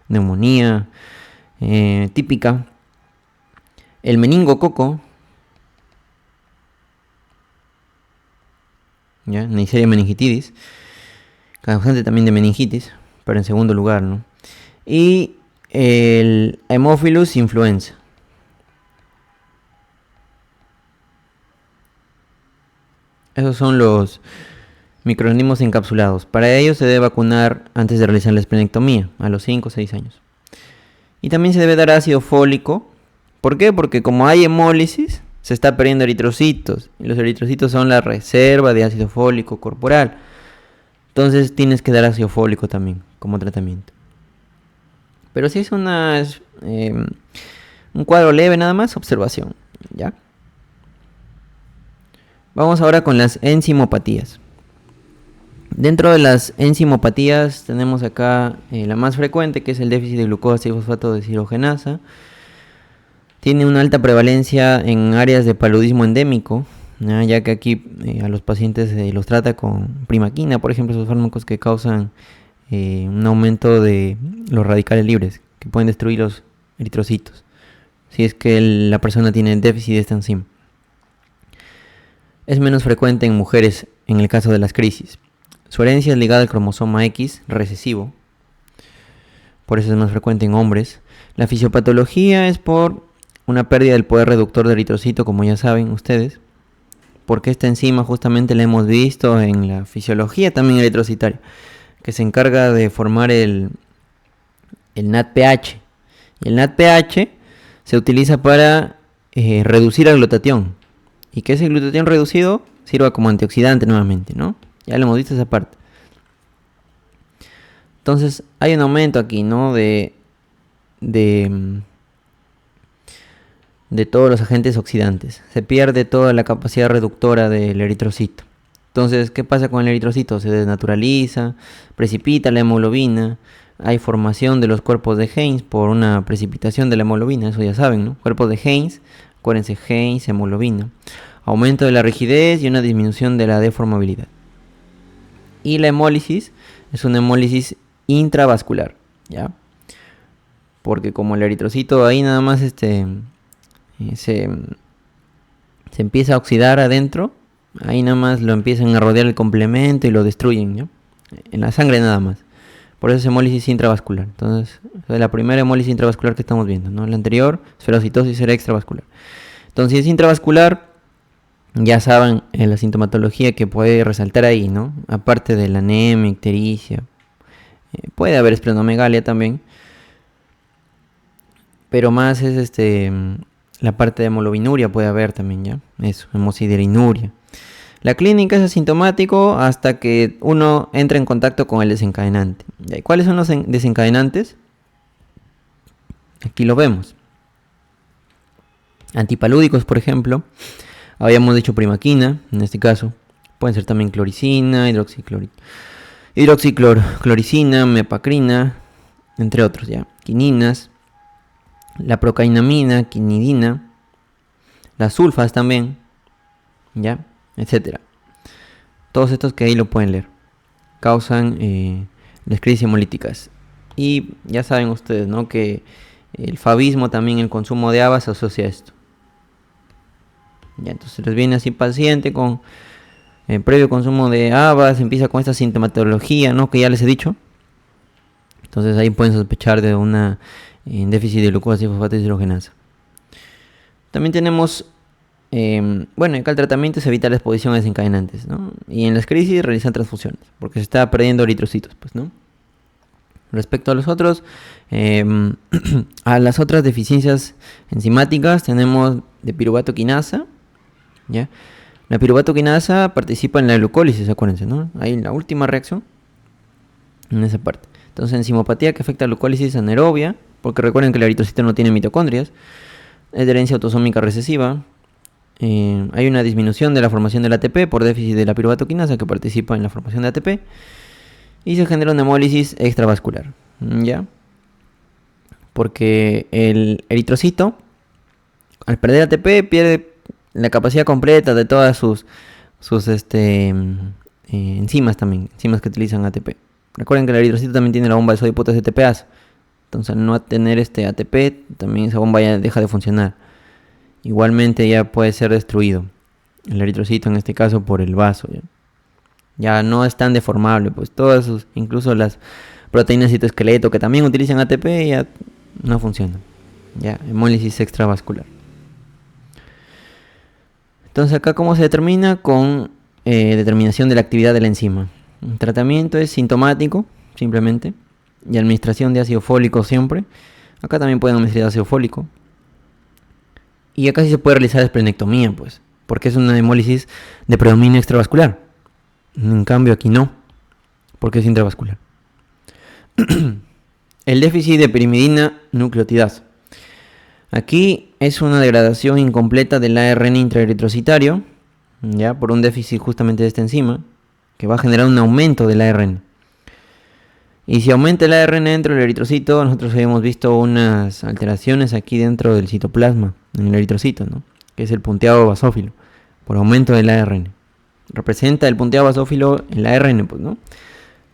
neumonía típica. El meningococo, ¿ya? Neisseria meningitidis, causante también de meningitis, pero en segundo lugar, ¿no? Y el Haemophilus influenza. Esos son los microorganismos encapsulados. Para ellos se debe vacunar antes de realizar la esplenectomía, a los 5 o 6 años. Y también se debe dar ácido fólico. ¿Por qué? Porque como hay hemólisis, se está perdiendo eritrocitos. Y los eritrocitos son la reserva de ácido fólico corporal. Entonces tienes que dar ácido fólico también como tratamiento. Pero si es un cuadro leve nada más, observación, ¿ya? Vamos ahora con las enzimopatías. Dentro de las enzimopatías tenemos acá la más frecuente, que es el déficit de glucosa y fosfato deshidrogenasa. Tiene una alta prevalencia en áreas de paludismo endémico, ya que aquí a los pacientes los trata con primaquina, por ejemplo, esos fármacos que causan un aumento de los radicales libres, que pueden destruir los eritrocitos, si es que la persona tiene déficit de esta enzima. Es menos frecuente en mujeres en el caso de las crisis. Su herencia es ligada al cromosoma X recesivo, por eso es más frecuente en hombres. La fisiopatología es por una pérdida del poder reductor de eritrocito, como ya saben ustedes, porque esta enzima justamente la hemos visto en la fisiología también eritrocitaria, que se encarga de formar el NADPH. Y el NADPH se utiliza para reducir el glutatión, y que ese glutatión reducido sirva como antioxidante nuevamente, ¿no? Ya lo hemos visto esa parte. Entonces hay un aumento aquí, ¿no? De todos los agentes oxidantes. Se pierde toda la capacidad reductora del eritrocito. Entonces, ¿qué pasa con el eritrocito? Se desnaturaliza, precipita la hemoglobina. Hay formación de los cuerpos de Heinz por una precipitación de la hemoglobina, eso ya saben, ¿no? Cuerpos de Heinz, acuérdense, Heinz, hemoglobina. Aumento de la rigidez y una disminución de la deformabilidad. Y la hemólisis es una hemólisis intravascular, ¿ya? Porque como el eritrocito ahí nada más se empieza a oxidar adentro, ahí nada más lo empiezan a rodear el complemento y lo destruyen, ¿no? En la sangre nada más. Por eso es hemólisis intravascular. Entonces, es la primera hemólisis intravascular que estamos viendo, ¿no? La anterior, esferocitosis, era extravascular. Entonces, si es intravascular, ya saben la sintomatología que puede resaltar ahí, ¿no? Aparte de la anemia, ictericia, puede haber esplenomegalia también, pero más es la parte de hemoglobinuria puede haber también, ¿ya? Eso, hemosiderurinuria. La clínica es asintomático hasta que uno entra en contacto con el desencadenante. ¿Y cuáles son los desencadenantes? Aquí lo vemos. Antipalúdicos, por ejemplo. Habíamos dicho primaquina, en este caso. Pueden ser también cloricina, hidroxicloricina, mepacrina, entre otros, ¿ya? Quininas, la procainamina, quinidina, las sulfas también, ¿ya? Etcétera. Todos estos que ahí lo pueden leer. Causan las crisis hemolíticas. Y ya saben ustedes, ¿no? Que el favismo también, el consumo de habas se asocia a esto. Ya, entonces les viene así paciente con previo consumo de habas, empieza con esta sintomatología, ¿no? Que ya les he dicho. Entonces ahí pueden sospechar de una déficit de glucosa y fosfato deshidrogenasa. También tenemos, acá el tratamiento es evitar la exposición a desencadenantes, ¿no? Y en las crisis realizan transfusiones, porque se está perdiendo eritrocitos, pues, ¿no? Respecto a los otros, a las otras deficiencias enzimáticas tenemos de piruvato quinasa, ¿ya? La piruvato quinasa participa en la glucólisis, acuérdense, ¿no? Ahí en la última reacción, en esa parte. Entonces, enzimopatía que afecta a la glucólisis anaerobia, porque recuerden que el eritrocito no tiene mitocondrias, es de herencia autosómica recesiva, hay una disminución de la formación del ATP por déficit de la piruvato quinasa que participa en la formación de ATP y se genera una hemólisis extravascular, ¿ya? Porque el eritrocito, al perder ATP, pierde la capacidad completa de todas sus enzimas también, enzimas que utilizan ATP. Recuerden que el eritrocito también tiene la bomba de sodio potasio ATPase. Entonces, al no tener ATP, también esa bomba ya deja de funcionar. Igualmente ya puede ser destruido el eritrocito, en este caso por el vaso. Ya no es tan deformable, pues todas sus, incluso las proteínas citoesqueleto que también utilizan ATP ya no funcionan. Ya, hemólisis extravascular. Entonces acá cómo se determina con determinación de la actividad de la enzima. El tratamiento es sintomático, simplemente, y administración de ácido fólico siempre. Acá también pueden administrar ácido fólico. Y acá sí se puede realizar esplenectomía, pues, porque es una hemólisis de predominio extravascular. En cambio aquí no, porque es intravascular. El déficit de pirimidina nucleotidasa. Aquí es una degradación incompleta del ARN intraeritrocitario, ya por un déficit justamente de esta enzima, que va a generar un aumento del ARN. Y si aumenta el ARN dentro del eritrocito, nosotros habíamos visto unas alteraciones aquí dentro del citoplasma, en el eritrocito, ¿no? Que es el punteado basófilo, por aumento del ARN. Representa el punteado basófilo el ARN, pues, ¿no?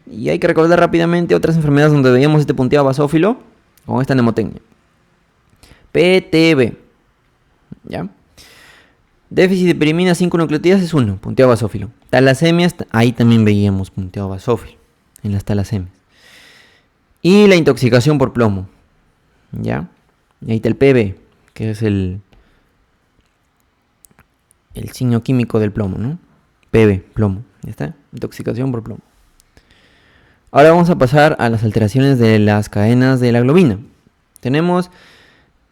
Y hay que recordar rápidamente otras enfermedades donde veíamos este punteado basófilo con esta mnemotecnia. PTB, ¿ya? Déficit de pirimina 5 nucleotidas es 1, punteado basófilo. Talasemias, ahí también veíamos punteado basófilo, en las talasemias. Y la intoxicación por plomo, ¿ya? Y ahí está el PB, que es el signo químico del plomo, ¿no? PB, plomo, ¿ya está? Intoxicación por plomo. Ahora vamos a pasar a las alteraciones de las cadenas de la globina. Tenemos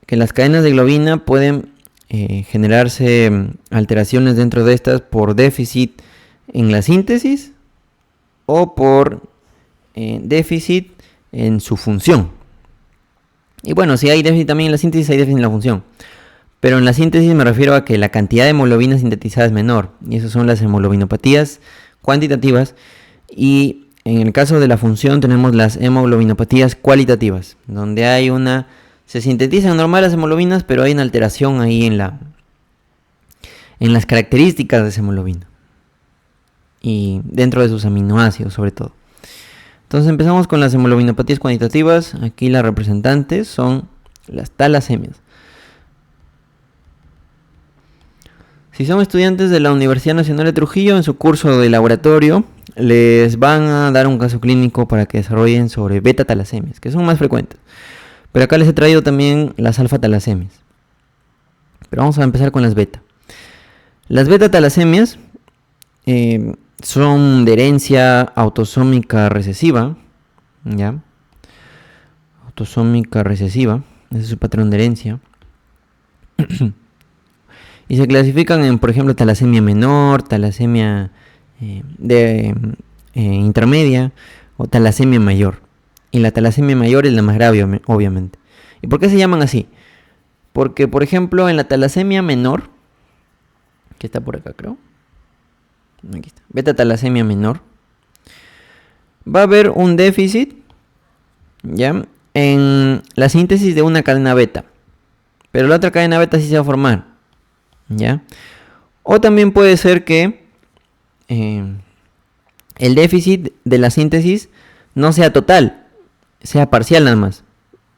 que las cadenas de globina pueden generarse alteraciones dentro de estas por déficit en la síntesis o por déficit en su función. Y bueno, si hay déficit también en la síntesis, hay déficit en la función. Pero en la síntesis me refiero a que la cantidad de hemoglobina sintetizada es menor. Y esas son las hemoglobinopatías cuantitativas. Y en el caso de la función tenemos las hemoglobinopatías cualitativas, donde hay se sintetizan normal las hemoglobinas, pero hay una alteración ahí en las características de esa hemoglobina. Y dentro de sus aminoácidos sobre todo. Entonces empezamos con las hemoglobinopatías cuantitativas. Aquí las representantes son las talasemias. Si son estudiantes de la Universidad Nacional de Trujillo, en su curso de laboratorio, les van a dar un caso clínico para que desarrollen sobre beta-talasemias, que son más frecuentes. Pero acá les he traído también las alfa-talasemias. Pero vamos a empezar con las beta. Las beta-talasemias son de herencia autosómica recesiva, ¿ya? Autosómica recesiva, ese es su patrón de herencia. Y se clasifican en, por ejemplo, talasemia menor, talasemia intermedia o talasemia mayor. Y la talasemia mayor es la más grave, obviamente. ¿Y por qué se llaman así? Porque, por ejemplo, en la talasemia menor, que está por acá, creo. Aquí está. Beta talasemia menor. Va a haber un déficit, ¿ya? En la síntesis de una cadena beta. Pero la otra cadena beta sí se va a formar, ¿ya? O también puede ser que el déficit de la síntesis no sea total, sea parcial nada más.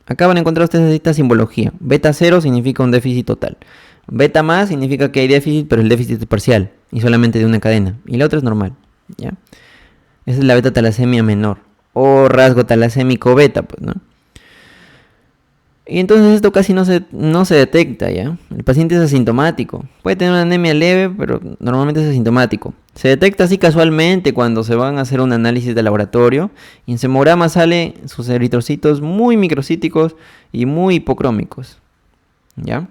Acá van a encontrar ustedes esta simbología. Beta 0 significa un déficit total. Beta más significa que hay déficit, pero el déficit es parcial y solamente de una cadena. Y la otra es normal, ¿ya? Esa es la beta talasemia menor o rasgo talasémico beta, pues, ¿no? Y entonces esto casi no se detecta, ¿ya? El paciente es asintomático. Puede tener una anemia leve, pero normalmente es asintomático. Se detecta así casualmente cuando se van a hacer un análisis de laboratorio y en semograma sale sus eritrocitos muy microcíticos y muy hipocrómicos, ¿ya?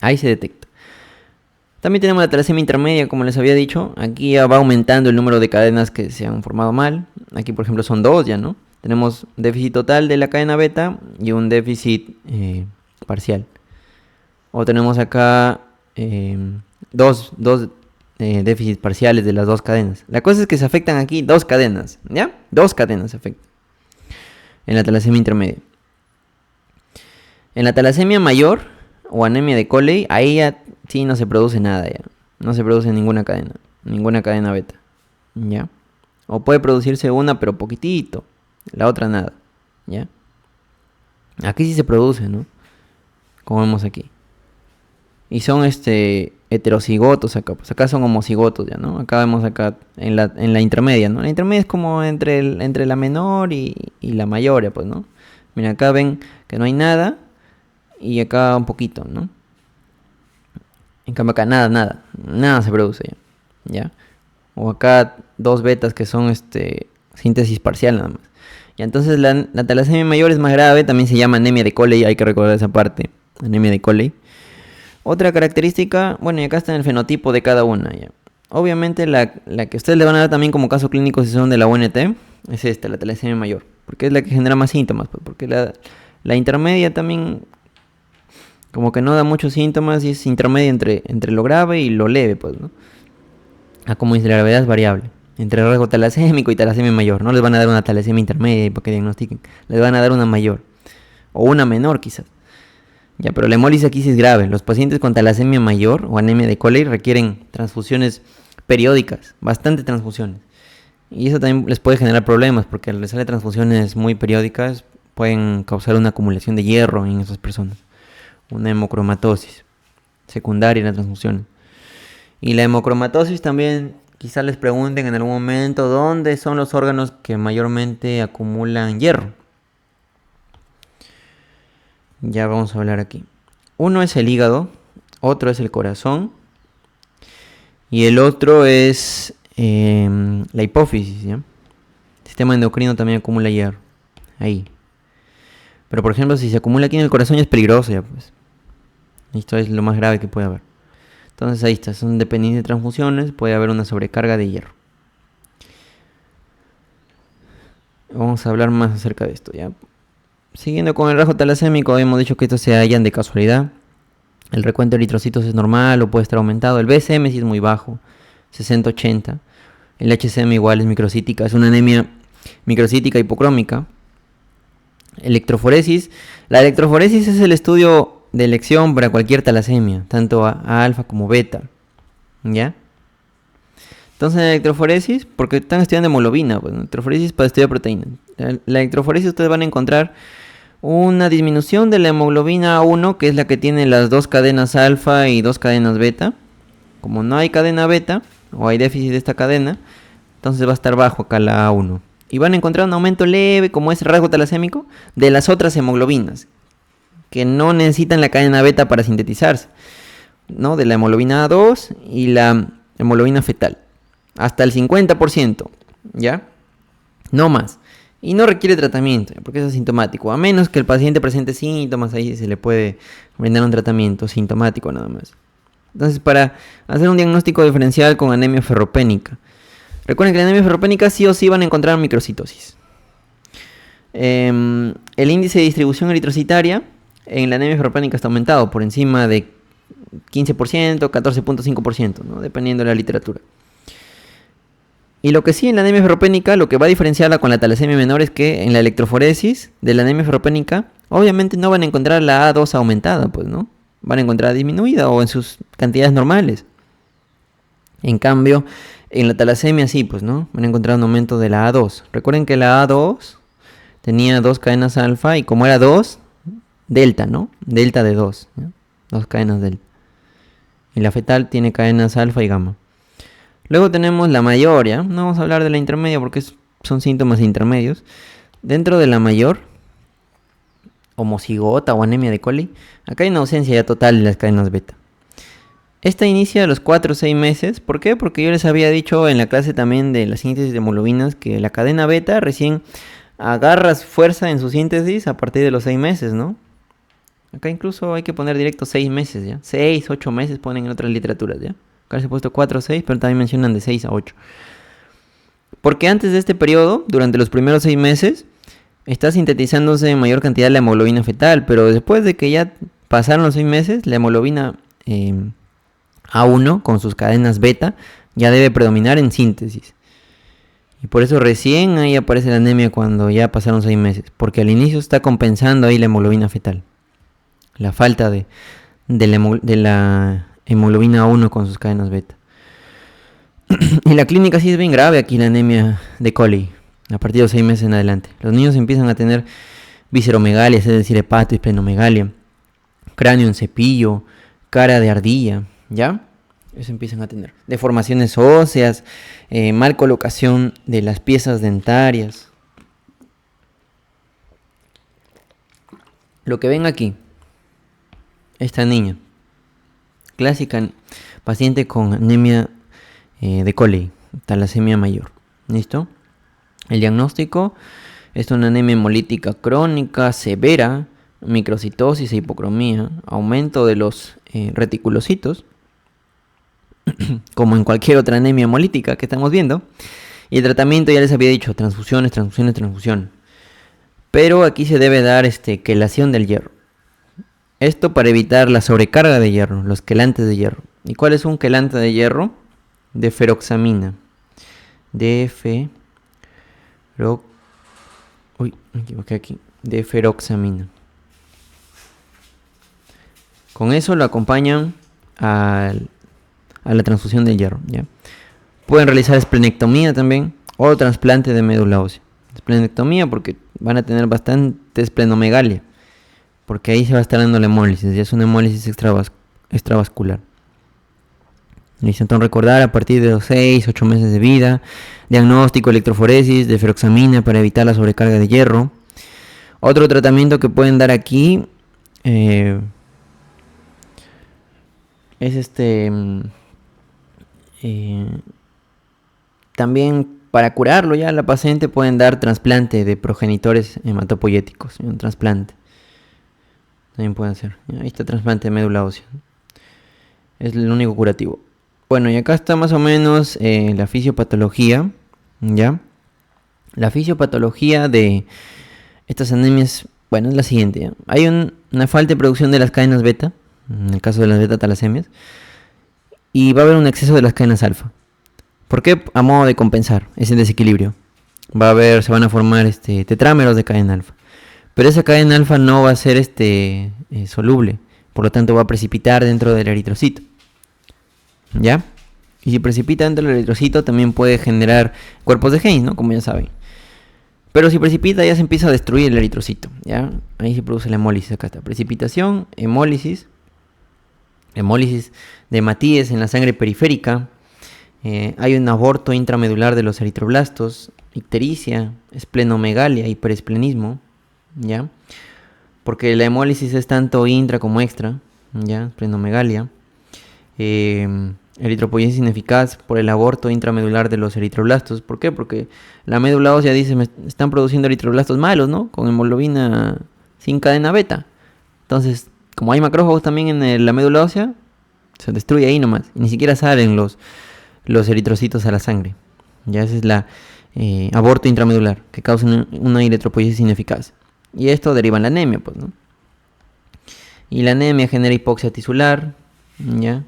Ahí se detecta. También tenemos la talasemia intermedia, como les había dicho. Aquí ya va aumentando el número de cadenas que se han formado mal. Aquí, por ejemplo, son 2 ya, ¿no? Tenemos déficit total de la cadena beta y un déficit parcial. O tenemos acá dos déficits parciales de las dos cadenas. La cosa es que se afectan aquí dos cadenas, ¿ya? Dos cadenas se afectan en la talasemia intermedia. En la talasemia mayor o anemia de Coley, ahí ya sí no se produce nada ya. No se produce ninguna cadena beta, ¿ya? O puede producirse una pero poquitito, la otra nada, ¿ya? Aquí sí se produce, ¿no? Como vemos aquí. Y son heterocigotos acá, pues acá son homocigotos ya, ¿no? Acá vemos acá en la intermedia, ¿no? La intermedia es como entre la menor y la mayor, ya, pues, ¿no? Mira, acá ven que no hay nada y acá un poquito, ¿no? En cambio acá nada se produce ya. O acá dos betas que son síntesis parcial nada más. Y entonces la talasemia mayor es más grave, también se llama anemia de Coley, hay que recordar esa parte, anemia de Coley. Otra característica, bueno, y acá está en el fenotipo de cada una, ya. Obviamente la que ustedes le van a dar también como caso clínico si son de la UNT, es esta, la talasemia mayor, porque es la que genera más síntomas, pues, porque la intermedia también como que no da muchos síntomas y es intermedia entre lo grave y lo leve, pues, ¿no? Como dice, la gravedad es variable. Entre rasgo talasémico y talasemia mayor. No les van a dar una talasemia intermedia para que diagnostiquen. Les van a dar una mayor. O una menor quizás. Ya, pero la hemólisis aquí sí es grave. Los pacientes con talasemia mayor o anemia de Coley requieren transfusiones periódicas. Bastante transfusiones. Y eso también les puede generar problemas porque al realizar transfusiones muy periódicas pueden causar una acumulación de hierro en esas personas. Una hemocromatosis secundaria en las transfusiones. Y la hemocromatosis también, quizás les pregunten en algún momento dónde son los órganos que mayormente acumulan hierro. Ya vamos a hablar aquí. Uno es el hígado, otro es el corazón y el otro es la hipófisis, ¿ya? El sistema endocrino también acumula hierro. Ahí. Pero por ejemplo, si se acumula aquí en el corazón ya es peligroso, ya pues. Esto es lo más grave que puede haber. Entonces ahí está, son dependientes de transfusiones, puede haber una sobrecarga de hierro. Vamos a hablar más acerca de esto, ¿ya? Siguiendo con el rasgo talasémico, hemos dicho que estos se hallan de casualidad. El recuento de eritrocitos es normal o puede estar aumentado. El BCM sí es muy bajo, 60-80. El HCM igual es microcítica, es una anemia microcítica hipocrómica. Electroforesis. La electroforesis es el estudio de elección para cualquier talasemia, tanto a alfa como beta, ¿ya? Entonces la electroforesis, porque están estudiando hemoglobina, pues, electroforesis para estudiar proteínas. La electroforesis ustedes van a encontrar una disminución de la hemoglobina A1, que es la que tiene las dos cadenas alfa y dos cadenas beta. Como no hay cadena beta, o hay déficit de esta cadena, entonces va a estar bajo acá la A1. Y van a encontrar un aumento leve, como es el rasgo talasémico, de las otras hemoglobinas, que no necesitan la cadena beta para sintetizarse, ¿no? De la hemoglobina A2 y la hemoglobina fetal. Hasta el 50%, ¿ya? No más. Y no requiere tratamiento, porque es asintomático. A menos que el paciente presente síntomas, ahí se le puede brindar un tratamiento sintomático nada más. Entonces, para hacer un diagnóstico diferencial con anemia ferropénica. Recuerden que la anemia ferropénica sí o sí van a encontrar microcitosis. El índice de distribución eritrocitaria en la anemia ferropénica está aumentado por encima de 15%, 14.5%, ¿no? Dependiendo de la literatura. Y lo que sí en la anemia ferropénica, lo que va a diferenciarla con la talasemia menor es que en la electroforesis de la anemia ferropénica, obviamente no van a encontrar la A2 aumentada, pues, ¿no? Van a encontrar disminuida o en sus cantidades normales. En cambio, en la talasemia sí, pues, ¿no? Van a encontrar un aumento de la A2. Recuerden que la A2 tenía dos cadenas alfa y como era 2, delta, ¿no? Delta de 2, ¿no? Dos cadenas delta. Y la fetal tiene cadenas alfa y gamma. Luego tenemos la mayor, ¿ya? No vamos a hablar de la intermedia porque son síntomas intermedios. Dentro de la mayor, homocigota o anemia de Coley, acá hay una ausencia ya total de las cadenas beta. Esta inicia a los 4 o 6 meses. ¿Por qué? Porque yo les había dicho en la clase también de la síntesis de hemoglobinas que la cadena beta recién agarra fuerza en su síntesis a partir de los 6 meses, ¿no? Acá incluso hay que poner directo 6 meses, ¿ya? 6, 8 meses ponen en otras literaturas, ¿ya? Acá se ha puesto 4 o 6, pero también mencionan de 6 a 8. Porque antes de este periodo, durante los primeros 6 meses, está sintetizándose en mayor cantidad la hemoglobina fetal, pero después de que ya pasaron los 6 meses, la hemoglobina A1 con sus cadenas beta ya debe predominar en síntesis. Y por eso recién ahí aparece la anemia cuando ya pasaron 6 meses. Porque al inicio está compensando ahí la hemoglobina fetal. La falta de la hemoglobina A1 con sus cadenas beta. Y la clínica sí es bien grave aquí, la anemia de coli. A partir de los 6 meses en adelante. Los niños empiezan a tener visceromegalias, es decir, hepato y esplenomegalia. Cráneo en cepillo, cara de ardilla, ¿ya? Eso empiezan a tener. Deformaciones óseas, mal colocación de las piezas dentarias. Lo que ven aquí, esta niña, clásica paciente con anemia de coli, talasemia mayor. ¿Listo? El diagnóstico es una anemia hemolítica crónica severa, microcitosis e hipocromía, aumento de los reticulocitos, como en cualquier otra anemia hemolítica que estamos viendo. Y el tratamiento, ya les había dicho, transfusiones. Pero aquí se debe dar quelación del hierro. Esto para evitar la sobrecarga de hierro, los quelantes de hierro. ¿Y cuál es un quelante de hierro? Deferoxamina. Me equivoqué aquí. Deferoxamina. Con eso lo acompañan a la transfusión del hierro, ¿ya? Pueden realizar esplenectomía también o trasplante de médula ósea. Esplenectomía porque van a tener bastante esplenomegalia, porque ahí se va a estar dando la hemólisis, ya es una hemólisis extravascular. Listo, entonces recordar a partir de los 6-8 meses de vida, diagnóstico, electroforesis, deferoxamina para evitar la sobrecarga de hierro. Otro tratamiento que pueden dar aquí es también para curarlo ya la paciente pueden dar trasplante de progenitores hematopoyéticos, un trasplante. También pueden hacer. Ahí está trasplante de médula ósea. Es el único curativo. Bueno, y acá está más o menos la fisiopatología, ¿ya? La fisiopatología de estas anemias, bueno, es la siguiente, ¿ya? Hay una falta de producción de las cadenas beta, en el caso de las beta-talasemias, y va a haber un exceso de las cadenas alfa. ¿Por qué? A modo de compensar ese desequilibrio. Se van a formar tetrámeros de cadena alfa. Pero esa cadena alfa no va a ser soluble, por lo tanto va a precipitar dentro del eritrocito. ¿Ya? Y si precipita dentro del eritrocito también puede generar cuerpos de Heinz, ¿no? Como ya saben. Pero si precipita ya se empieza a destruir el eritrocito, ¿ya? Ahí se produce la hemólisis. Acá está, precipitación, hemólisis de hematíes en la sangre periférica. Hay un aborto intramedular de los eritroblastos, ictericia, esplenomegalia, hiperesplenismo, ¿ya? Porque la hemólisis es tanto intra como extra, ¿ya? Esplenomegalia. Eritropoyesis ineficaz por el aborto intramedular de los eritroblastos. ¿Por qué? Porque la médula ósea dice, me están produciendo eritroblastos malos, ¿no? Con hemoglobina sin cadena beta. Entonces, como hay macrófagos también en la médula ósea, se destruye ahí nomás. Y ni siquiera salen los eritrocitos a la sangre. Ya ese es la aborto intramedular, que causa una eritropoyesis ineficaz. Y esto deriva en la anemia, pues, ¿no? Y la anemia genera hipoxia tisular, ¿ya?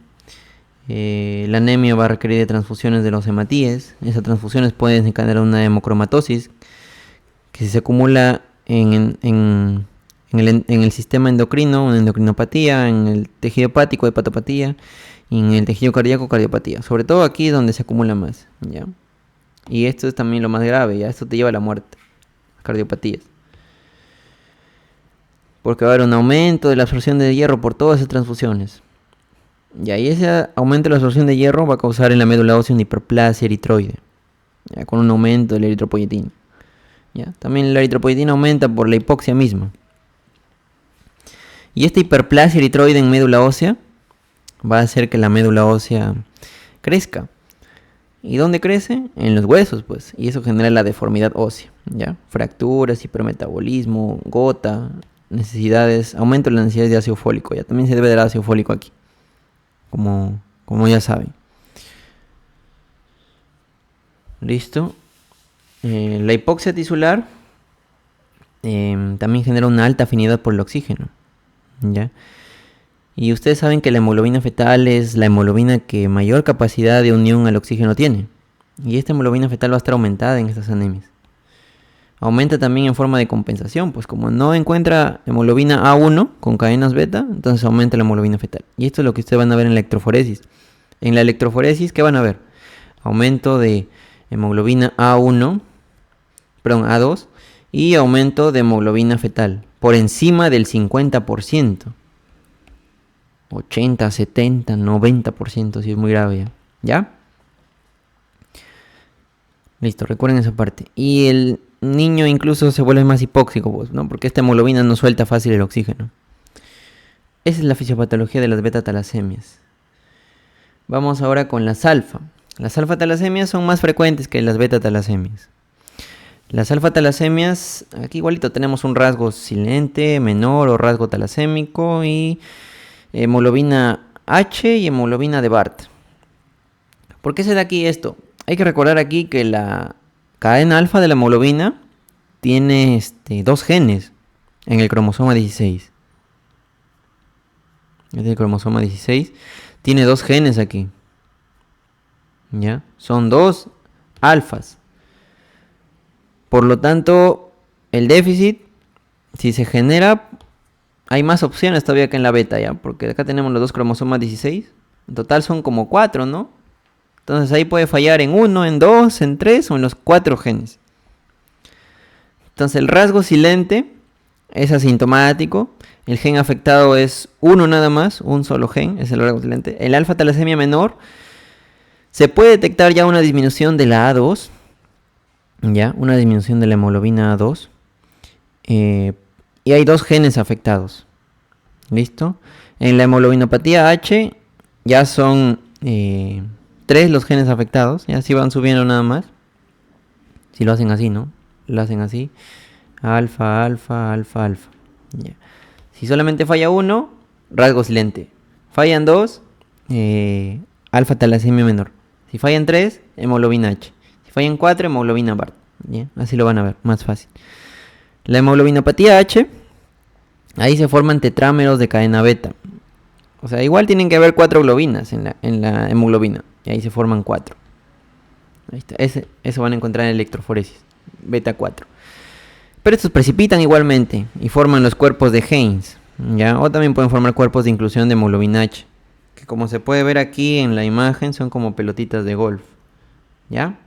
La anemia va a requerir de transfusiones de los hematíes. Esas transfusiones pueden desencadenar una hemocromatosis que si se acumula en el sistema endocrino, una endocrinopatía, en el tejido hepático, hepatopatía, y en el tejido cardíaco, cardiopatía. Sobre todo aquí es donde se acumula más, ¿ya? Y esto es también lo más grave, ¿ya? Esto te lleva a la muerte, cardiopatías. Porque va a haber un aumento de la absorción de hierro por todas esas transfusiones. Y ahí ese aumento de la absorción de hierro va a causar en la médula ósea una hiperplasia eritroide, ¿ya? Con un aumento de la eritropoyetina, ¿ya? También la eritropoyetina aumenta por la hipoxia misma. Y esta hiperplasia eritroide en médula ósea va a hacer que la médula ósea crezca. ¿Y dónde crece? En los huesos, pues. Y eso genera la deformidad ósea, ¿ya? Fracturas, hipermetabolismo, gota, aumento de la necesidad de ácido fólico. Ya también se debe dar ácido fólico aquí, como ya saben. Listo. La hipoxia tisular también genera una alta afinidad por el oxígeno, ¿ya? Y ustedes saben que la hemoglobina fetal es la hemoglobina que mayor capacidad de unión al oxígeno tiene. Y esta hemoglobina fetal va a estar aumentada en estas anemias. Aumenta también en forma de compensación, pues como no encuentra hemoglobina A1 con cadenas beta, entonces aumenta la hemoglobina fetal. Y esto es lo que ustedes van a ver en la electroforesis. En la electroforesis, ¿qué van a ver? Aumento de hemoglobina A1, perdón, A2, y aumento de hemoglobina fetal por encima del 50%. 80, 70, 90%, si es muy grave ya. ¿Ya? Listo, recuerden esa parte. Y el niño incluso se vuelve más hipóxico, pues, ¿no? Porque esta hemoglobina no suelta fácil el oxígeno. Esa es la fisiopatología de las beta-talasemias. Vamos ahora con las alfa. Las alfa-talasemias son más frecuentes que las beta-talasemias. Las alfa-talasemias, aquí igualito tenemos un rasgo silente, menor o rasgo talasémico y hemoglobina H y hemoglobina de Bart. ¿Por qué se da aquí esto? Hay que recordar aquí que la cadena alfa de la hemoglobina tiene dos genes en el cromosoma 16. Es el cromosoma 16. Tiene dos genes aquí. ¿Ya? Son dos alfas. Por lo tanto, el déficit, si se genera, hay más opciones todavía que en la beta, ¿ya? Porque acá tenemos los dos cromosomas 16. En total son como 4, ¿no? Entonces ahí puede fallar en 1, en 2, en 3 o en los 4 genes. Entonces el rasgo silente es asintomático. El gen afectado es uno nada más, un solo gen, es el rasgo silente. El alfa talasemia menor se puede detectar ya una disminución de la A2, ya, una disminución de la hemoglobina A2. Y hay dos genes afectados. ¿Listo? En la hemoglobinopatía H ya son 3 los genes afectados. Ya así van subiendo nada más. Si lo hacen así, ¿no? Lo hacen así. Alfa, alfa, alfa, alfa. Ya. Si solamente falla uno, rasgo silente. Fallan dos, alfa talasemia menor. Si fallan 3, hemoglobina H. Si fallan 4, hemoglobina Bart. ¿Ya? Así lo van a ver, más fácil. La hemoglobinopatía H, ahí se forman tetrámeros de cadena beta. O sea, igual tienen que haber 4 globinas en la hemoglobina. Y ahí se forman 4. Ahí está. Eso van a encontrar en electroforesis. Beta 4. Pero estos precipitan igualmente y forman los cuerpos de Haynes, ¿ya? O también pueden formar cuerpos de inclusión de hemoglobina H, que como se puede ver aquí en la imagen son como pelotitas de golf, ¿ya?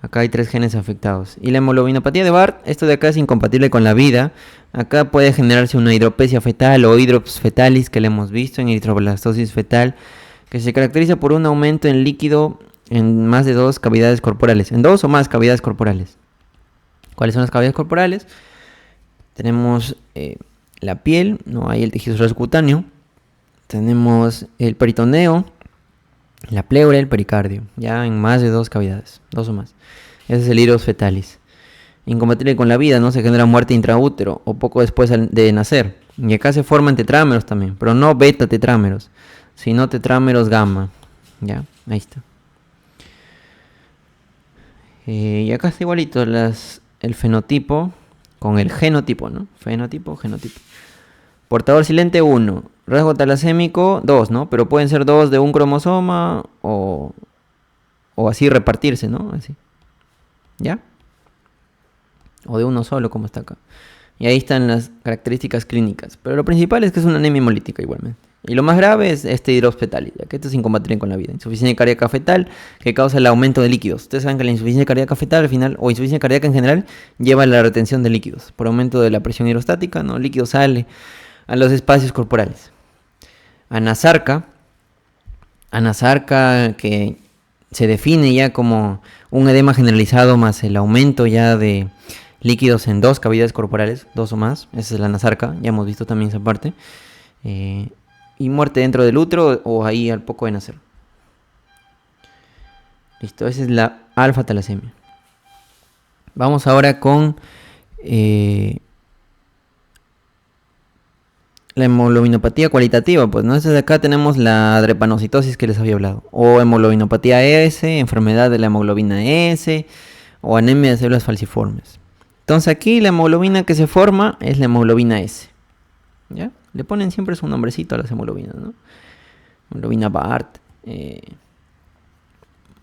Acá hay 3 genes afectados. Y la hemoglobinopatía de Bart, esto de acá es incompatible con la vida. Acá puede generarse una hidropesia fetal o hidrops fetalis, que le hemos visto en eritroblastosis fetal, que se caracteriza por un aumento en líquido en más de 2 cavidades corporales, en 2 o más cavidades corporales. ¿Cuáles son las cavidades corporales? Tenemos la piel, no hay el tejido subcutáneo. Tenemos el peritoneo, la pleura y el pericardio, ya en más de 2 cavidades, 2 o más. Ese es el hidrops fetalis. Incompatible con la vida, ¿no? Se genera muerte intraútero o poco después de nacer. Y acá se forman tetrámeros también, pero no beta tetrámeros, sino tetrámeros gamma. Ya, ahí está. Y acá está igualito el fenotipo con el genotipo, ¿no? Fenotipo, genotipo. Portador silente 1, rasgo talasémico 2, ¿no? Pero pueden ser 2 de un cromosoma o así repartirse, ¿no? Así. ¿Ya? O de uno solo, como está acá. Y ahí están las características clínicas. Pero lo principal es que es una anemia hemolítica igualmente. Y lo más grave es este hidrops fetalis, ya que esto es incompatible con la vida. Insuficiencia cardíaca fetal que causa el aumento de líquidos. Ustedes saben que la insuficiencia cardíaca fetal al final, o insuficiencia cardíaca en general, lleva a la retención de líquidos. Por aumento de la presión hidrostática, ¿no? El líquido sale a los espacios corporales. Anasarca que se define ya como un edema generalizado más el aumento ya de líquidos en 2 cavidades corporales, 2 o más. Esa es la anasarca, ya hemos visto también esa parte. Y muerte dentro del útero o ahí al poco de nacer. Listo, esa es la alfa talasemia. Vamos ahora con la hemoglobinopatía cualitativa, pues, ¿no? Desde acá tenemos la drepanocitosis que les había hablado, o hemoglobinopatía S, enfermedad de la hemoglobina S, o anemia de células falciformes. Entonces aquí la hemoglobina que se forma es la hemoglobina S, ¿ya? Le ponen siempre su nombrecito a las hemoglobinas, ¿no? Hemoglobina BART,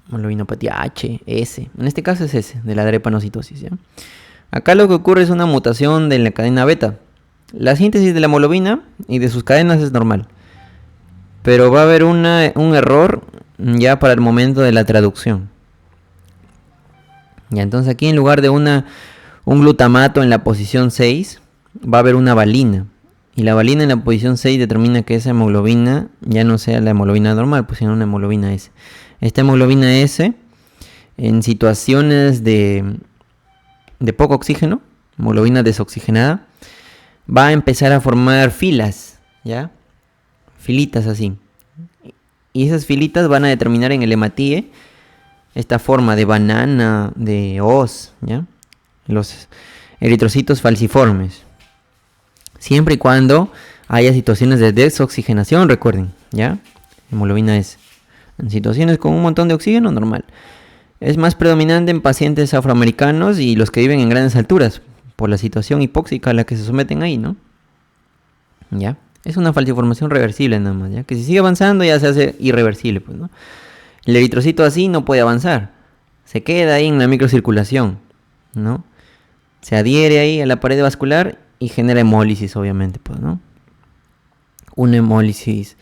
hemoglobinopatía H, S. En este caso es S, de la drepanocitosis, ¿ya? Acá lo que ocurre es una mutación de la cadena beta. La síntesis de la hemoglobina y de sus cadenas es normal, pero va a haber un error ya para el momento de la traducción. Ya, entonces aquí en lugar de un glutamato en la posición 6, va a haber una valina. Y la valina en la posición 6 determina que esa hemoglobina ya no sea la hemoglobina normal, pues sino una hemoglobina S. Esta hemoglobina S, en situaciones de poco oxígeno, hemoglobina desoxigenada, va a empezar a formar filas, ¿ya? Filitas así. Y esas filitas van a determinar en el hematíe esta forma de banana, de hoz, ¿ya? Los eritrocitos falciformes. Siempre y cuando haya situaciones de desoxigenación, recuerden, ¿ya? Hemoglobina S. En situaciones con un montón de oxígeno, normal. Es más predominante en pacientes afroamericanos y los que viven en grandes alturas, por la situación hipóxica a la que se someten ahí, ¿no? ¿Ya? Es una falciformación reversible nada más, ¿ya? Que si sigue avanzando ya se hace irreversible, pues, ¿no? El eritrocito así no puede avanzar. Se queda ahí en la microcirculación, ¿no? Se adhiere ahí a la pared vascular y genera hemólisis, obviamente, pues, ¿no? Una hemólisis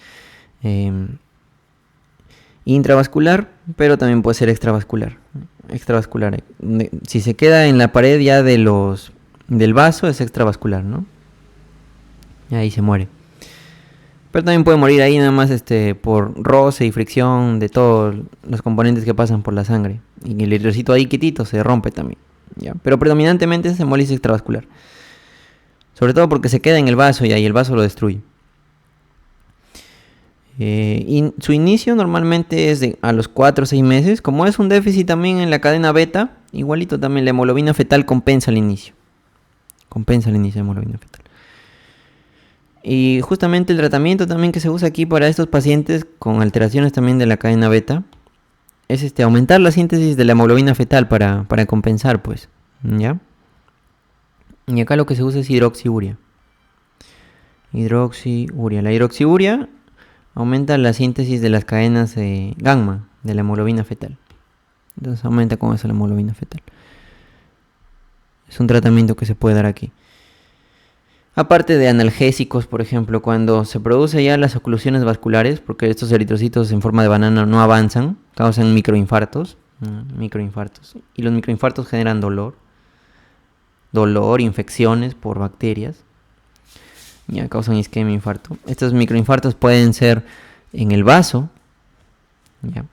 intravascular, pero también puede ser extravascular. Extravascular. Si se queda en la pared ya del vaso, es extravascular, ¿no? Y ahí se muere. Pero también puede morir ahí nada más por roce y fricción de todos los componentes que pasan por la sangre. Y el eritrocito ahí quietito se rompe también, ¿ya? Pero predominantemente es hemólisis extravascular. Sobre todo porque se queda en el vaso y ahí el vaso lo destruye. Y su inicio normalmente es a los 4 o 6 meses. Como es un déficit también en la cadena beta, igualito también la hemoglobina fetal compensa el inicio. Compensa el inicio de hemoglobina fetal. Y justamente el tratamiento también que se usa aquí para estos pacientes con alteraciones también de la cadena beta es aumentar la síntesis de la hemoglobina fetal para compensar, pues, ¿ya? Y acá lo que se usa es hidroxiuria. Hidroxiuria. La hidroxiuria aumenta la síntesis de las cadenas gamma de la hemoglobina fetal. Entonces aumenta con eso la hemoglobina fetal. Es un tratamiento que se puede dar aquí. Aparte de analgésicos, por ejemplo, cuando se produce ya las oclusiones vasculares, porque estos eritrocitos en forma de banana no avanzan, causan microinfartos. Y los microinfartos generan dolor, infecciones por bacterias. Ya causan isquemia, infarto. Estos microinfartos pueden ser en el vaso, ¿ya?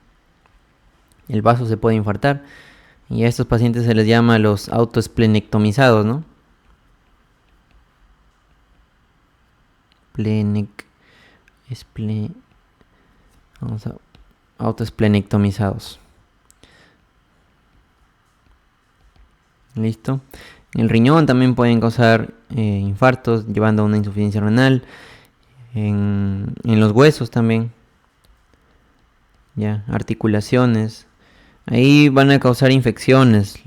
El vaso se puede infartar. Y a estos pacientes se les llama los autoesplenectomizados, ¿no? Autoesplenectomizados. Listo. En el riñón también pueden causar infartos, llevando a una insuficiencia renal. En los huesos también. Ya, articulaciones. Ahí van a causar infecciones.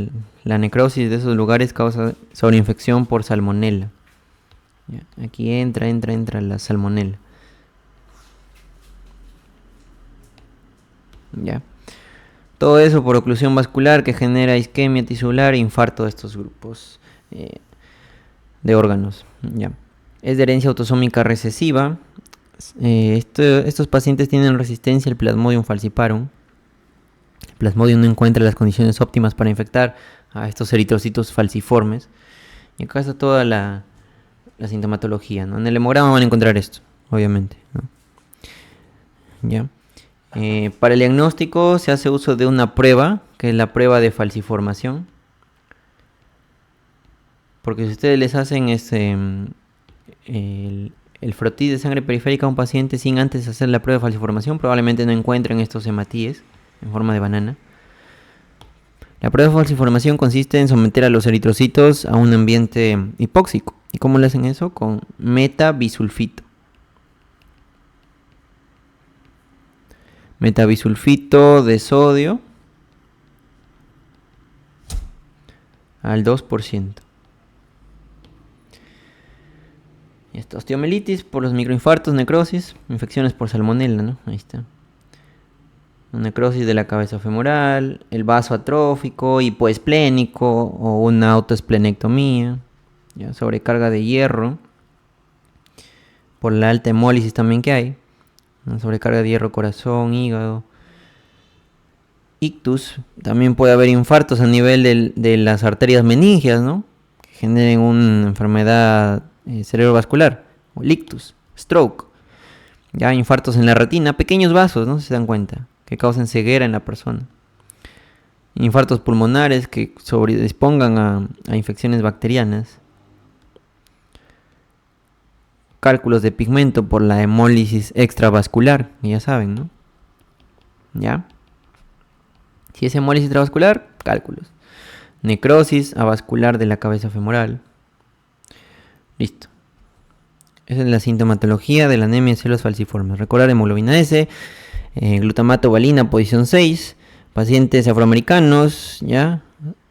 La necrosis de esos lugares causa sobreinfección por salmonela. Ya, aquí entra la salmonela. Ya. Todo eso por oclusión vascular que genera isquemia tisular e infarto de estos grupos de órganos. Ya. Es de herencia autosómica recesiva. Estos pacientes tienen resistencia al Plasmodium falciparum. El Plasmodium no encuentra las condiciones óptimas para infectar a estos eritrocitos falciformes. Y acá está toda la sintomatología, ¿no? En el hemograma van a encontrar esto, obviamente, ¿no? ¿Ya? Para el diagnóstico se hace uso de una prueba, que es la prueba de falciformación. Porque si ustedes les hacen el frotis de sangre periférica a un paciente sin antes hacer la prueba de falciformación, probablemente no encuentren estos hematíes en forma de banana. La prueba de falciformación consiste en someter a los eritrocitos a un ambiente hipóxico. ¿Y cómo le hacen eso? Con metabisulfito. Metabisulfito de sodio al 2%. Listo. Osteomielitis por los microinfartos, necrosis, infecciones por salmonella, ¿no? Ahí está. Necrosis de la cabeza femoral, el vaso atrófico, hipoesplénico o una autoesplenectomía, ya, sobrecarga de hierro por la alta hemólisis también que hay, una sobrecarga de hierro, corazón, hígado, ictus. También puede haber infartos a nivel de las arterias meningias, ¿no? Que generen una enfermedad cerebrovascular, o el ictus, stroke. Ya, infartos en la retina, pequeños vasos, ¿no? Se dan cuenta, que causan ceguera en la persona. Infartos pulmonares que sobredispongan a infecciones bacterianas. Cálculos de pigmento por la hemólisis extravascular, ya saben, ¿no? ¿Ya? Si es hemólisis extravascular, cálculos. Necrosis avascular de la cabeza femoral. Listo. Esa es la sintomatología de la anemia de células falciformes. Recordar hemoglobina S, glutamato valina, posición 6, pacientes afroamericanos, ya,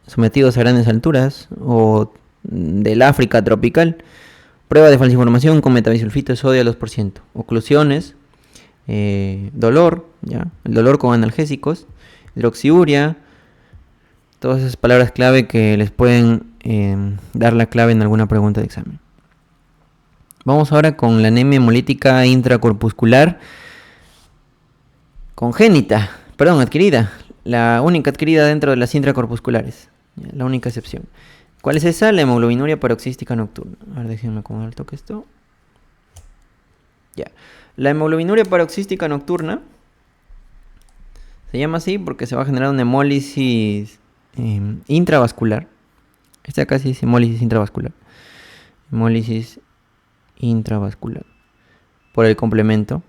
sometidos a grandes alturas, o del África tropical. Prueba de falciformación con metabisulfito de sodio al 2%. Oclusiones, dolor, ya, el dolor con analgésicos, hidroxiuria, todas esas palabras clave que les pueden dar la clave en alguna pregunta de examen. Vamos ahora con la anemia hemolítica intracorpuscular congénita, adquirida, la única adquirida dentro de las intracorpusculares, la única excepción. ¿Cuál es esa? La hemoglobinuria paroxística nocturna. A ver, déjenme acomodar el toque esto. Ya. La hemoglobinuria paroxística nocturna se llama así porque se va a generar una hemólisis intravascular. Esta casi es hemólisis intravascular. Hemólisis intravascular por el complemento.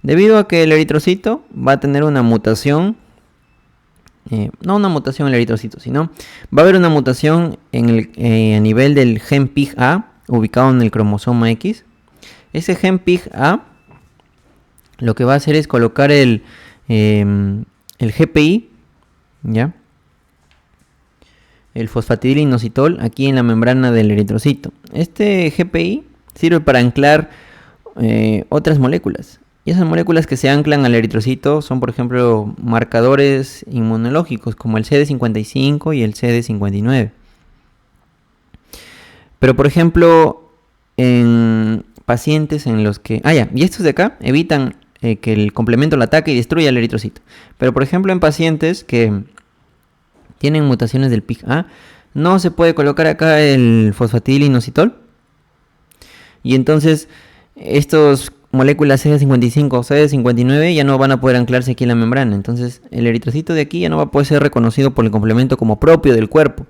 Debido a que el eritrocito va a tener una mutación, no una mutación en el eritrocito, sino va a haber una mutación a nivel del gen PIG-A ubicado en el cromosoma X. Ese gen PIG-A lo que va a hacer es colocar el GPI, ¿ya? El fosfatidilinositol aquí en la membrana del eritrocito. Este GPI sirve para anclar otras moléculas. Y esas moléculas que se anclan al eritrocito son, por ejemplo, marcadores inmunológicos como el CD55 y el CD59. Pero, por ejemplo, en pacientes en los que... y estos de acá evitan que el complemento lo ataque y destruya el eritrocito. Pero, por ejemplo, en pacientes que tienen mutaciones del PIG-A, no se puede colocar acá el fosfatidilinositol. Y entonces, estos moléculas CD55 o CD59 ya no van a poder anclarse aquí en la membrana. Entonces el eritrocito de aquí ya no va a poder ser reconocido por el complemento como propio del cuerpo.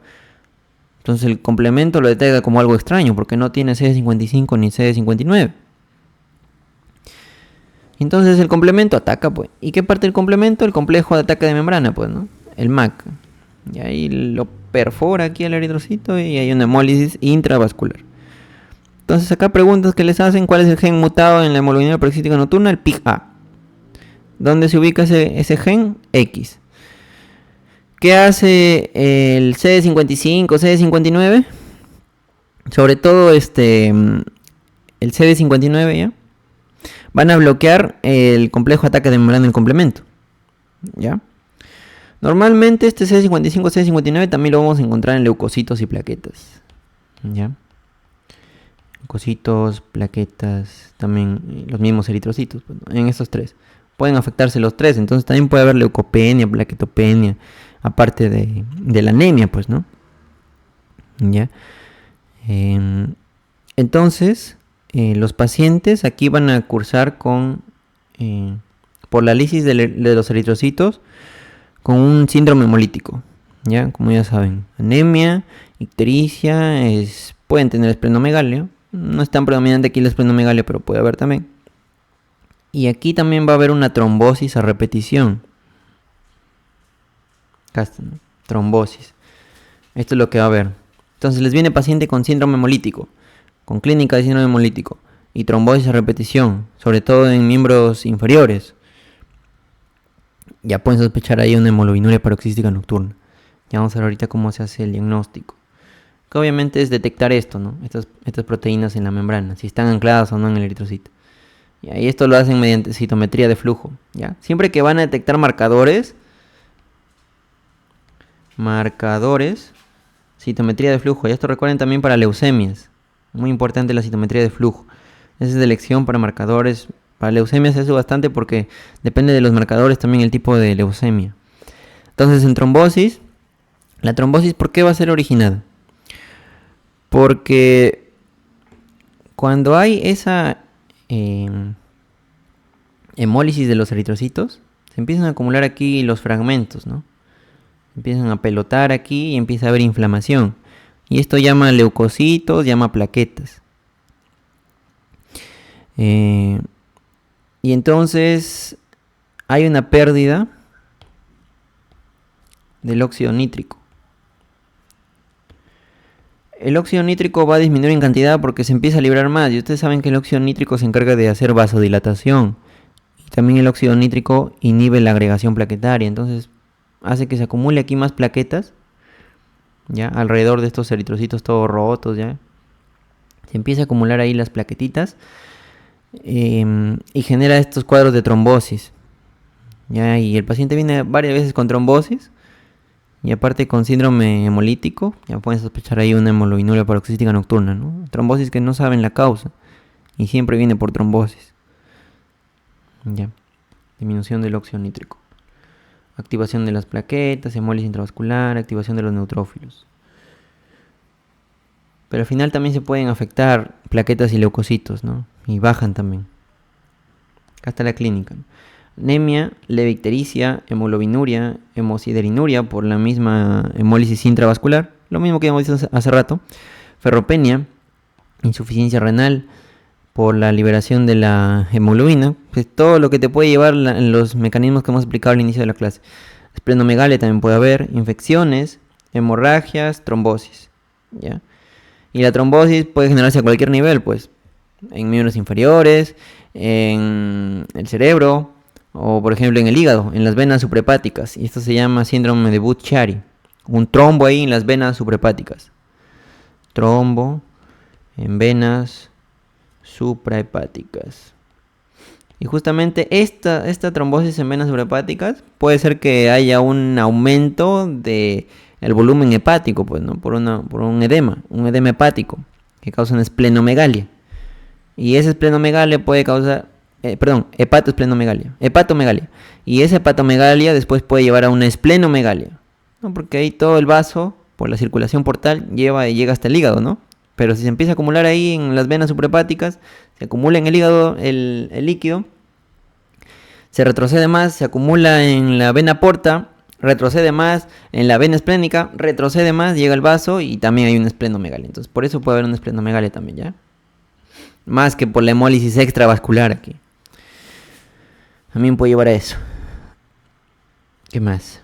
Entonces el complemento lo detecta como algo extraño porque no tiene CD55 ni CD59. Entonces el complemento ataca, pues. ¿Y qué parte del complemento? El complejo de ataque de membrana, pues, ¿no? El MAC. Y ahí lo perfora aquí el eritrocito y hay una hemólisis intravascular. Entonces acá preguntas que les hacen: ¿cuál es el gen mutado en la hemoglobinuria paroxística nocturna? El PIG-A. ¿Dónde se ubica ese gen? X. ¿Qué hace el CD55, CD59? Sobre todo el CD59, ¿ya? Van a bloquear el complejo de ataque de membrana del complemento, ¿ya? Normalmente este CD55, CD59 también lo vamos a encontrar en leucocitos y plaquetas, ¿ya? Leucocitos, plaquetas, también los mismos eritrocitos, pues, ¿no? En estos tres. Pueden afectarse los tres, entonces también puede haber leucopenia, plaquetopenia, aparte de la anemia, pues, ¿no? ¿Ya? Entonces, los pacientes aquí van a cursar por la lisis de los eritrocitos con un síndrome hemolítico, ¿ya? Como ya saben, anemia, ictericia, pueden tener esplenomegalia. No es tan predominante aquí la esplenomegalia, pero puede haber también. Y aquí también va a haber una trombosis a repetición. Acá está, ¿no? Trombosis. Esto es lo que va a haber. Entonces les viene paciente con síndrome hemolítico, con clínica de síndrome hemolítico y trombosis a repetición, sobre todo en miembros inferiores. Ya pueden sospechar ahí una hemoglobinuria paroxística nocturna. Ya vamos a ver ahorita cómo se hace el diagnóstico. que obviamente es detectar esto, ¿no? Estas proteínas en la membrana, si están ancladas o no en el eritrocito. Y esto lo hacen mediante citometría de flujo, ¿ya? Siempre que van a detectar marcadores, citometría de flujo. Y esto recuerden también para leucemias. Muy importante la citometría de flujo. Esa es de elección para marcadores. Para leucemias se hace bastante porque depende de los marcadores también el tipo de leucemia. Entonces en trombosis, la trombosis, ¿por qué va a ser originada? Porque cuando hay esa hemólisis de los eritrocitos, se empiezan a acumular aquí los fragmentos, ¿no? Empiezan a pelotar aquí y empieza a haber inflamación. Y esto llama leucocitos, llama plaquetas. Y entonces hay una pérdida del óxido nítrico. El óxido nítrico va a disminuir en cantidad porque se empieza a librar más. Y ustedes saben que el óxido nítrico se encarga de hacer vasodilatación. Y también el óxido nítrico inhibe la agregación plaquetaria. Entonces hace que se acumule aquí más plaquetas, ya alrededor de estos eritrocitos todos rotos, ya se empieza a acumular ahí las plaquetitas y genera estos cuadros de trombosis, ya, y el paciente viene varias veces con trombosis y aparte con síndrome hemolítico. Ya pueden sospechar ahí una hemoglobinuria paroxística nocturna, ¿no? Trombosis que no saben la causa y siempre viene por trombosis, ya, disminución del óxido nítrico. Activación de las plaquetas, hemólisis intravascular, activación de los neutrófilos. Pero al final también se pueden afectar plaquetas y leucocitos, ¿no? Y bajan también. Acá está la clínica, ¿no? Anemia, levictericia, hemoglobinuria, hemosideриnuria por la misma hemólisis intravascular. Lo mismo que hemos visto hace rato. Ferropenia, insuficiencia renal por la liberación de la hemoglobina, pues todo lo que te puede llevar los mecanismos que hemos explicado al inicio de la clase. Esplenomegalia también puede haber, infecciones, hemorragias, trombosis, ¿ya? Y la trombosis puede generarse a cualquier nivel, pues, en miembros inferiores, en el cerebro, o por ejemplo en el hígado, en las venas suprahepáticas. Y esto se llama síndrome de Budd-Chiari, un trombo ahí en las venas suprahepáticas. Trombo en venas suprahepáticas. Y justamente esta trombosis en venas suprahepáticas puede ser que haya un aumento de el volumen hepático, pues, ¿no? Por un edema hepático que causa una esplenomegalia. Y esa esplenomegalia puede causar, hepatomegalia. Y esa hepatomegalia después puede llevar a una esplenomegalia, ¿no? Porque ahí todo el vaso, por la circulación portal, llega hasta el hígado, ¿no? Pero si se empieza a acumular ahí en las venas suprahepáticas, se acumula en el hígado el líquido, se retrocede más, se acumula en la vena porta, retrocede más, en la vena esplénica, retrocede más, llega al vaso y también hay una esplenomegalia. Entonces, por eso puede haber una esplenomegalia también, ¿ya? Más que por la hemólisis extravascular aquí. También puede llevar a eso. ¿Qué más?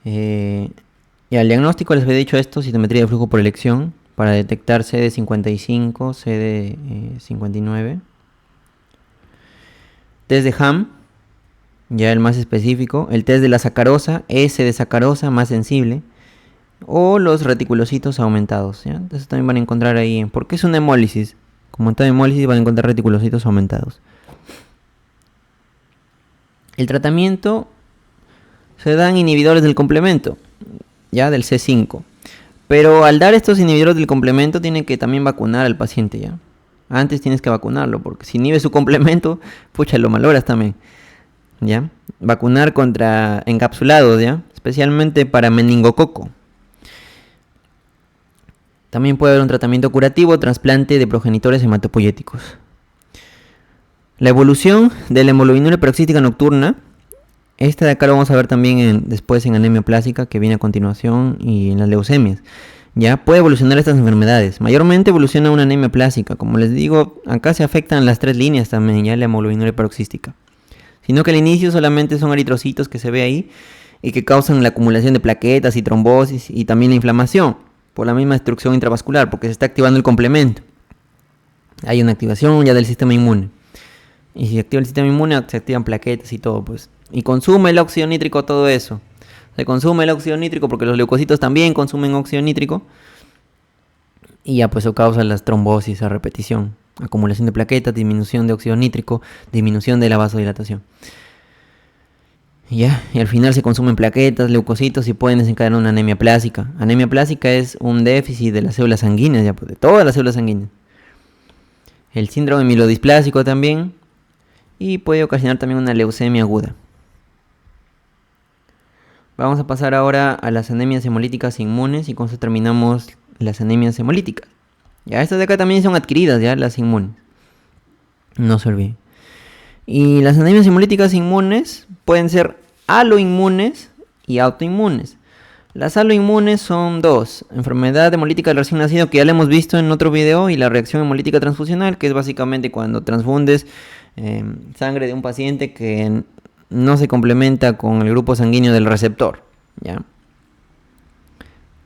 Y al diagnóstico les había dicho esto, citometría de flujo por elección, para detectar CD55, CD59. Test de Ham, ya el más específico. El test de la sacarosa, S de sacarosa, más sensible. O los reticulocitos aumentados, ¿ya? Entonces también van a encontrar ahí, porque es una hemólisis. Como en toda hemólisis van a encontrar reticulocitos aumentados. El tratamiento se dan inhibidores del complemento, ya del C5. Pero al dar estos inhibidores del complemento tienen que también vacunar al paciente, ya. Antes tienes que vacunarlo, porque si inhibes su complemento, pucha, lo malogras también, ¿ya? Vacunar contra encapsulados, ¿ya? Especialmente para meningococo. También puede haber un tratamiento curativo, trasplante de progenitores hematopoyéticos. La evolución de la hemoglobinuria paroxística nocturna. Esta de acá lo vamos a ver también después en anemia plástica, que viene a continuación, y en las leucemias. Ya puede evolucionar estas enfermedades. Mayormente evoluciona una anemia plástica. Como les digo, acá se afectan las tres líneas también, ya la hemoglobinuria paroxística. Sino que al inicio solamente son eritrocitos que se ve ahí y que causan la acumulación de plaquetas y trombosis y también la inflamación por la misma destrucción intravascular, porque se está activando el complemento. Hay una activación ya del sistema inmune. Y si se activa el sistema inmune, se activan plaquetas y todo, pues. Y consume el óxido nítrico todo eso. Se consume el óxido nítrico porque los leucocitos también consumen óxido nítrico. Y ya pues eso causa las trombosis a repetición. Acumulación de plaquetas, disminución de óxido nítrico, disminución de la vasodilatación. Y al final se consumen plaquetas, leucocitos y pueden desencadenar una anemia plásica. Anemia plásica es un déficit de las células sanguíneas, ya pues, de todas las células sanguíneas. El síndrome mielodisplásico también. Y puede ocasionar también una leucemia aguda. Vamos a pasar ahora a las anemias hemolíticas inmunes y con eso terminamos las anemias hemolíticas. Ya estas de acá también son adquiridas, ya las inmunes. No se olviden. Y las anemias hemolíticas inmunes pueden ser aloinmunes y autoinmunes. Las aloinmunes son dos: enfermedad hemolítica del recién nacido, que ya la hemos visto en otro video, y la reacción hemolítica transfusional, que es básicamente cuando transfundes sangre de un paciente que no se complementa con el grupo sanguíneo del receptor, ¿ya?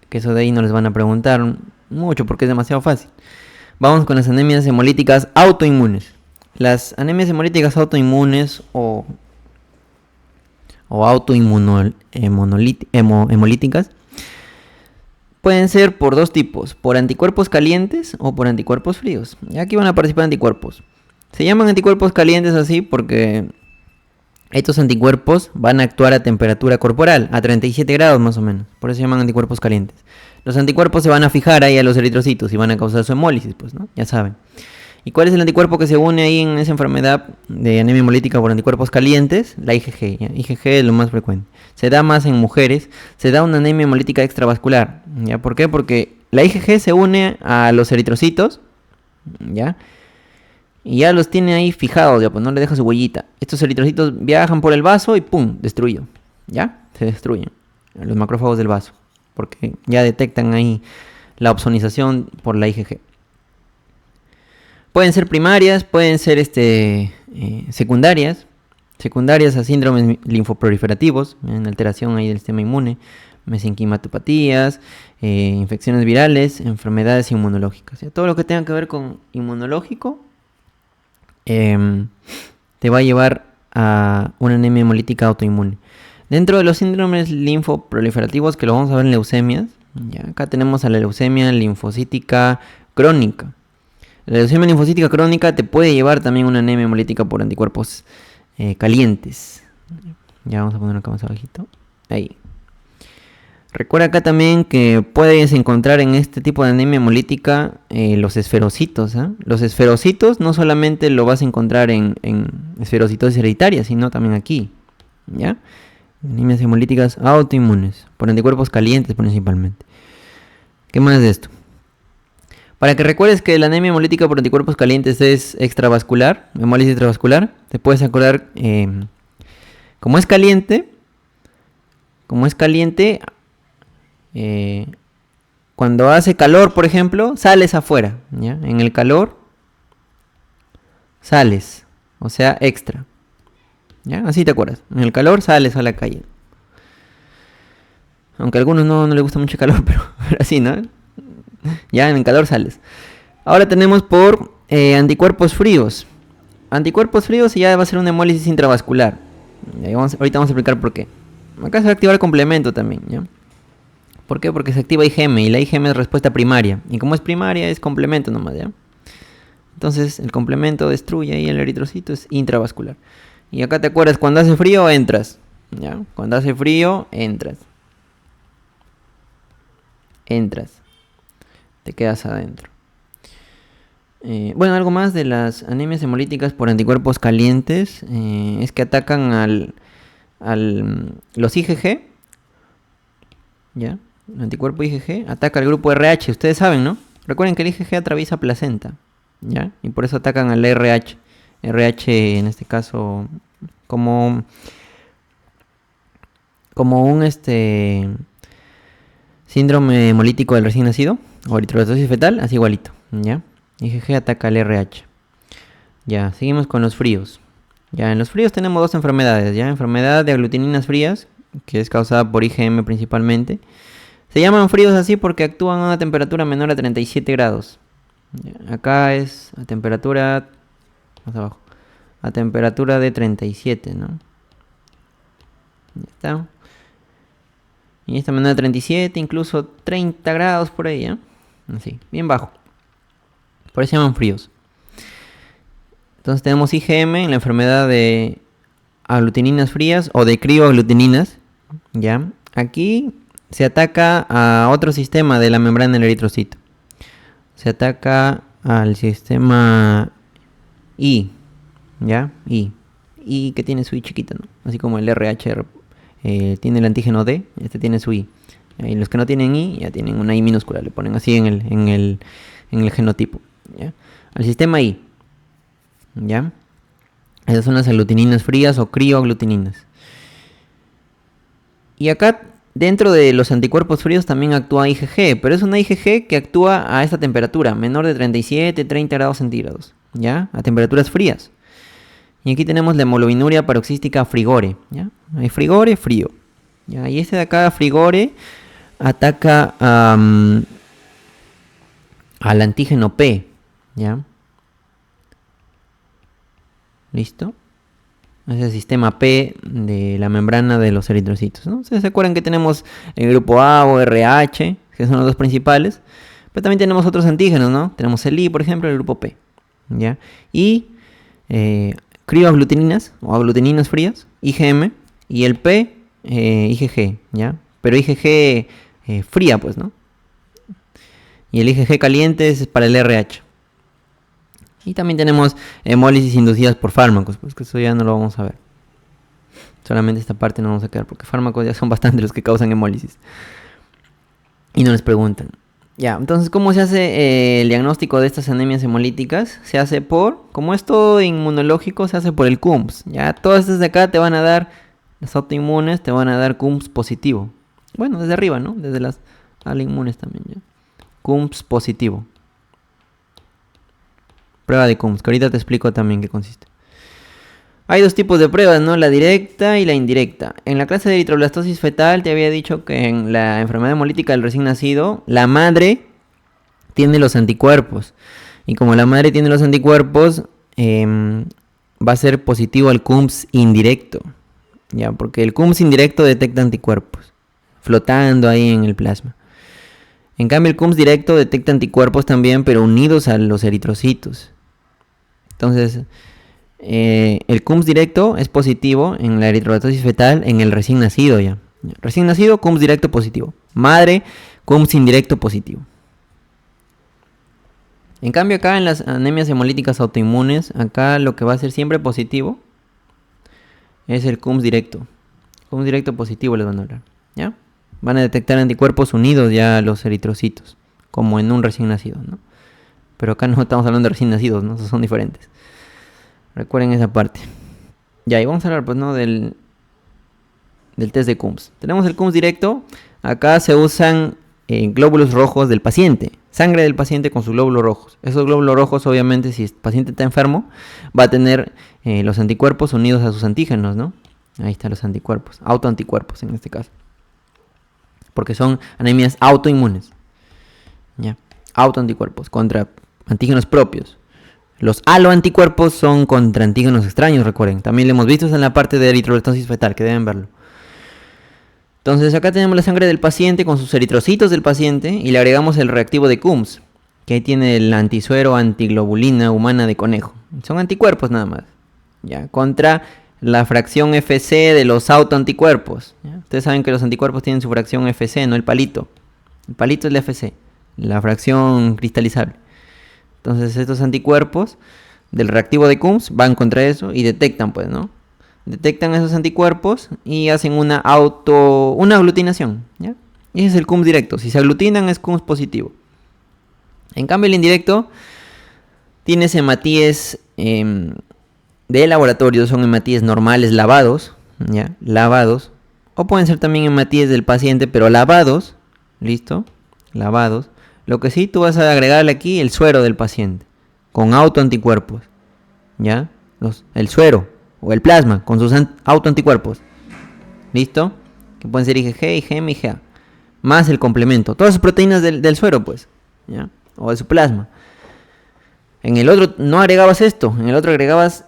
Que eso de ahí no les van a preguntar mucho porque es demasiado fácil. Vamos con las anemias hemolíticas autoinmunes. Las anemias hemolíticas autoinmunes o hemolíticas pueden ser por dos tipos: por anticuerpos calientes o por anticuerpos fríos. Y aquí van a participar anticuerpos. Se llaman anticuerpos calientes así porque estos anticuerpos van a actuar a temperatura corporal, a 37 grados más o menos. Por eso se llaman anticuerpos calientes. Los anticuerpos se van a fijar ahí a los eritrocitos y van a causar su hemólisis, pues, ¿no? Ya saben. ¿Y cuál es el anticuerpo que se une ahí en esa enfermedad de anemia hemolítica por anticuerpos calientes? La IgG. ¿Ya? IgG es lo más frecuente. Se da más en mujeres. Se da una anemia hemolítica extravascular. ¿Ya? ¿Por qué? Porque la IgG se une a los eritrocitos, ¿ya? Y ya los tiene ahí fijados, ya, pues no le deja su huellita. Estos eritrocitos viajan por el vaso y ¡pum! Destruyen. ¿Ya? Se destruyen los macrófagos del vaso, porque ya detectan ahí la opsonización por la IgG. Pueden ser primarias, pueden ser secundarias. Secundarias a síndromes linfoproliferativos, en alteración ahí del sistema inmune, mesenquimatopatías, infecciones virales, enfermedades inmunológicas. ¿Ya? Todo lo que tenga que ver con inmunológico te va a llevar a una anemia hemolítica autoinmune. Dentro de los síndromes linfoproliferativos, que lo vamos a ver en leucemias, ¿ya? Acá tenemos a la leucemia linfocítica crónica. La leucemia linfocítica crónica te puede llevar también una anemia hemolítica por anticuerpos calientes. Ya vamos a poner acá más abajito. Ahí. Recuerda acá también que puedes encontrar en este tipo de anemia hemolítica los esferocitos. Los esferocitos no solamente lo vas a encontrar en esferocitosis hereditaria, sino también aquí, ¿ya? Anemias hemolíticas autoinmunes, por anticuerpos calientes principalmente. ¿Qué más de esto? Para que recuerdes que la anemia hemolítica por anticuerpos calientes es extravascular, hemólisis extravascular, te puedes acordar, como es caliente, cuando hace calor, por ejemplo, sales afuera, ¿ya? En el calor sales, o sea, extra, ¿ya? Así te acuerdas. En el calor sales a la calle. Aunque a algunos no les gusta mucho el calor, pero así, ¿no? Ya en el calor sales. Ahora tenemos por anticuerpos fríos. Anticuerpos fríos y ya va a ser una hemólisis intravascular. Ahorita vamos a explicar por qué. Acá se va a activar el complemento también, ¿ya? ¿Por qué? Porque se activa IgM y la IgM es respuesta primaria. Y como es primaria, es complemento nomás, ¿ya? Entonces el complemento destruye ahí el eritrocito, es intravascular. Y acá te acuerdas, cuando hace frío, entras, ¿ya? Cuando hace frío, entras. Te quedas adentro. Bueno, algo más de las anemias hemolíticas por anticuerpos calientes es que atacan los IgG, ¿ya? El anticuerpo IgG ataca al grupo RH, ustedes saben, ¿no? Recuerden que el IgG atraviesa placenta, ¿ya? Y por eso atacan al RH. RH en este caso como un síndrome hemolítico del recién nacido o eritrocitosis fetal, así igualito, ¿ya? IgG ataca al RH. Ya, seguimos con los fríos. Ya, en los fríos tenemos dos enfermedades, ¿ya? Enfermedad de aglutininas frías, que es causada por IgM principalmente. Se llaman fríos así porque actúan a una temperatura menor a 37 grados. Ya, acá es a temperatura, más abajo, a temperatura de 37, ¿no? Ya está. Y esta menor de 37, incluso 30 grados por ahí, ¿eh? Así, bien bajo. Por eso se llaman fríos. Entonces tenemos IgM en la enfermedad de aglutininas frías o de crioaglutininas, ¿ya? Aquí se ataca a otro sistema de la membrana del eritrocito. Se ataca al sistema I, ¿ya? I que tiene su I chiquita, ¿no? Así como el RH tiene el antígeno D, este tiene su I. Y los que no tienen I ya tienen una I minúscula, le ponen así en el genotipo, ¿ya? Al sistema I, ¿ya? Esas son las aglutininas frías o crioaglutininas. Y acá dentro de los anticuerpos fríos también actúa IgG, pero es una IgG que actúa a esta temperatura, menor de 37, 30 grados centígrados, ¿ya? A temperaturas frías. Y aquí tenemos la hemoglobinuria paroxística frigore, ¿ya? Hay frigore, frío, ¿ya? Y este de acá, frigore, ataca al antígeno P, ¿ya? ¿Listo? Es el sistema P de la membrana de los eritrocitos, ¿no? ¿Se acuerdan que tenemos el grupo A o RH, que son los dos principales? Pero también tenemos otros antígenos, ¿no? Tenemos el I, por ejemplo, el grupo P, ¿ya? Y crioaglutininas o aglutininas frías, IgM, y el P, IgG, ¿ya? Pero IgG fría, pues, ¿no? Y el IgG caliente es para el RH. Y también tenemos hemólisis inducidas por fármacos, pues que eso ya no lo vamos a ver. Solamente esta parte no vamos a quedar, porque fármacos ya son bastantes los que causan hemólisis. Y no les preguntan. Ya, entonces, ¿cómo se hace el diagnóstico de estas anemias hemolíticas? Se hace como es todo inmunológico, se hace por el CUMS. Ya, todas estas de acá te van a dar, las autoinmunes te van a dar CUMS positivo. Bueno, desde arriba, ¿no? Desde las inmunes también, ¿ya? CUMS positivo. Prueba de CUMS, que ahorita te explico también qué consiste. Hay dos tipos de pruebas, ¿no? La directa y la indirecta. En la clase de eritroblastosis fetal te había dicho que en la enfermedad hemolítica del recién nacido, la madre tiene los anticuerpos. Y como la madre tiene los anticuerpos, va a ser positivo al CUMS indirecto. ¿Ya? Porque el CUMS indirecto detecta anticuerpos, flotando ahí en el plasma. En cambio, el CUMS directo detecta anticuerpos también, pero unidos a los eritrocitos. Entonces, el CUMS directo es positivo en la eritroblastosis fetal en el recién nacido ya. Recién nacido, CUMS directo positivo. Madre, CUMS indirecto positivo. En cambio, acá en las anemias hemolíticas autoinmunes, acá lo que va a ser siempre positivo es el CUMS directo. CUMS directo positivo les van a hablar, ¿ya? Van a detectar anticuerpos unidos ya a los eritrocitos, como en un recién nacido, ¿no? Pero acá no estamos hablando de recién nacidos, ¿no? Esos son diferentes. Recuerden esa parte. Ya, y vamos a hablar, pues, ¿no? Del test de CUMS. Tenemos el CUMS directo. Acá se usan glóbulos rojos del paciente. Sangre del paciente con sus glóbulos rojos. Esos glóbulos rojos, obviamente, si el paciente está enfermo, va a tener los anticuerpos unidos a sus antígenos, ¿no? Ahí están los anticuerpos. Autoanticuerpos, en este caso. Porque son anemias autoinmunes. ¿Ya? Autoanticuerpos contra antígenos propios. Los aloanticuerpos son contra antígenos extraños, recuerden. También lo hemos visto en la parte de eritroblastosis fetal, que deben verlo. Entonces acá tenemos la sangre del paciente con sus eritrocitos del paciente y le agregamos el reactivo de CUMS, que ahí tiene el antisuero antiglobulina humana de conejo. Son anticuerpos nada más. ¿Ya? Contra la fracción FC de los autoanticuerpos. ¿Ya? Ustedes saben que los anticuerpos tienen su fracción FC, no el palito. El palito es la FC, la fracción cristalizable. Entonces estos anticuerpos del reactivo de CUMS van contra eso y detectan, pues, ¿no? Detectan esos anticuerpos y hacen una aglutinación, ¿ya? Y ese es el CUMS directo. Si se aglutinan es CUMS positivo. En cambio el indirecto tiene hematíes de laboratorio, son hematíes normales lavados, ¿ya? Lavados. O pueden ser también hematíes del paciente, pero lavados. ¿Listo? Lavados. Lo que sí, tú vas a agregarle aquí el suero del paciente, con autoanticuerpos, ¿ya? El suero o el plasma, con sus autoanticuerpos, ¿listo? Que pueden ser IgG, IgM, IgA, más el complemento, todas sus proteínas del suero, pues, ¿ya? O de su plasma. En el otro no agregabas esto, en el otro agregabas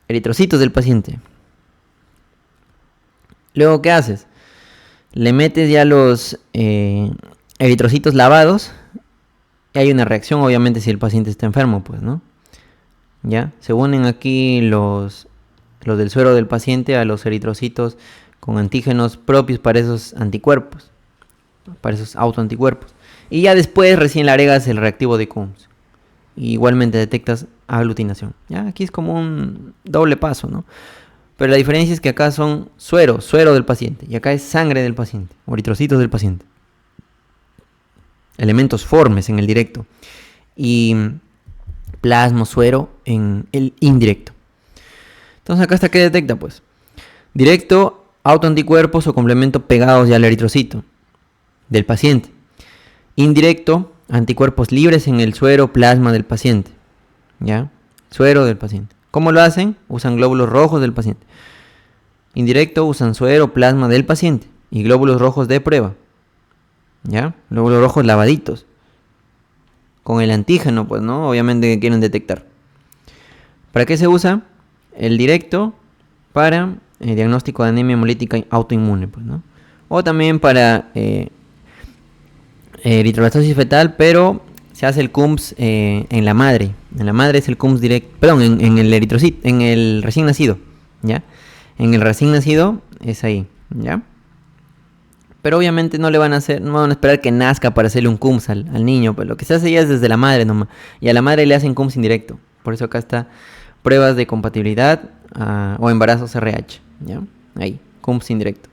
eritrocitos del paciente. Luego, ¿qué haces? le metes ya los eritrocitos lavados y hay una reacción, obviamente, si el paciente está enfermo, pues, ¿no? Ya, se unen aquí los del suero del paciente a los eritrocitos con antígenos propios para esos anticuerpos, para esos autoanticuerpos. Y ya después recién le agregas el reactivo de Coombs. Y igualmente detectas aglutinación. Ya, aquí es como un doble paso, ¿no? Pero la diferencia es que acá son suero del paciente. Y acá es sangre del paciente, o eritrocitos del paciente. Elementos formes en el directo. Y plasma, suero en el indirecto. Entonces acá hasta qué detecta, pues. Directo, autoanticuerpos o complemento pegados ya al eritrocito del paciente. Indirecto, anticuerpos libres en el suero plasma del paciente. ¿Ya? Suero del paciente. ¿Cómo lo hacen? Usan glóbulos rojos del paciente. Indirecto, usan suero plasma del paciente y glóbulos rojos de prueba. ¿Ya? Glóbulos rojos lavaditos. Con el antígeno, pues, ¿no? Obviamente que quieren detectar. ¿Para qué se usa? El directo para diagnóstico de anemia hemolítica autoinmune, pues, ¿no? O también para eritroblastosis fetal, pero se hace el Coombs en la madre. En la madre es el Coombs directo, perdón, en el eritrocito, en el recién nacido, ¿ya? En el recién nacido es ahí, ¿ya? Pero obviamente no le van a hacer, no van a esperar que nazca para hacerle un Coombs al niño, pues lo que se hace ya es desde la madre nomás. Y a la madre le hacen Coombs indirecto. Por eso acá está pruebas de compatibilidad o embarazos RH, ¿ya? Ahí, Coombs indirecto.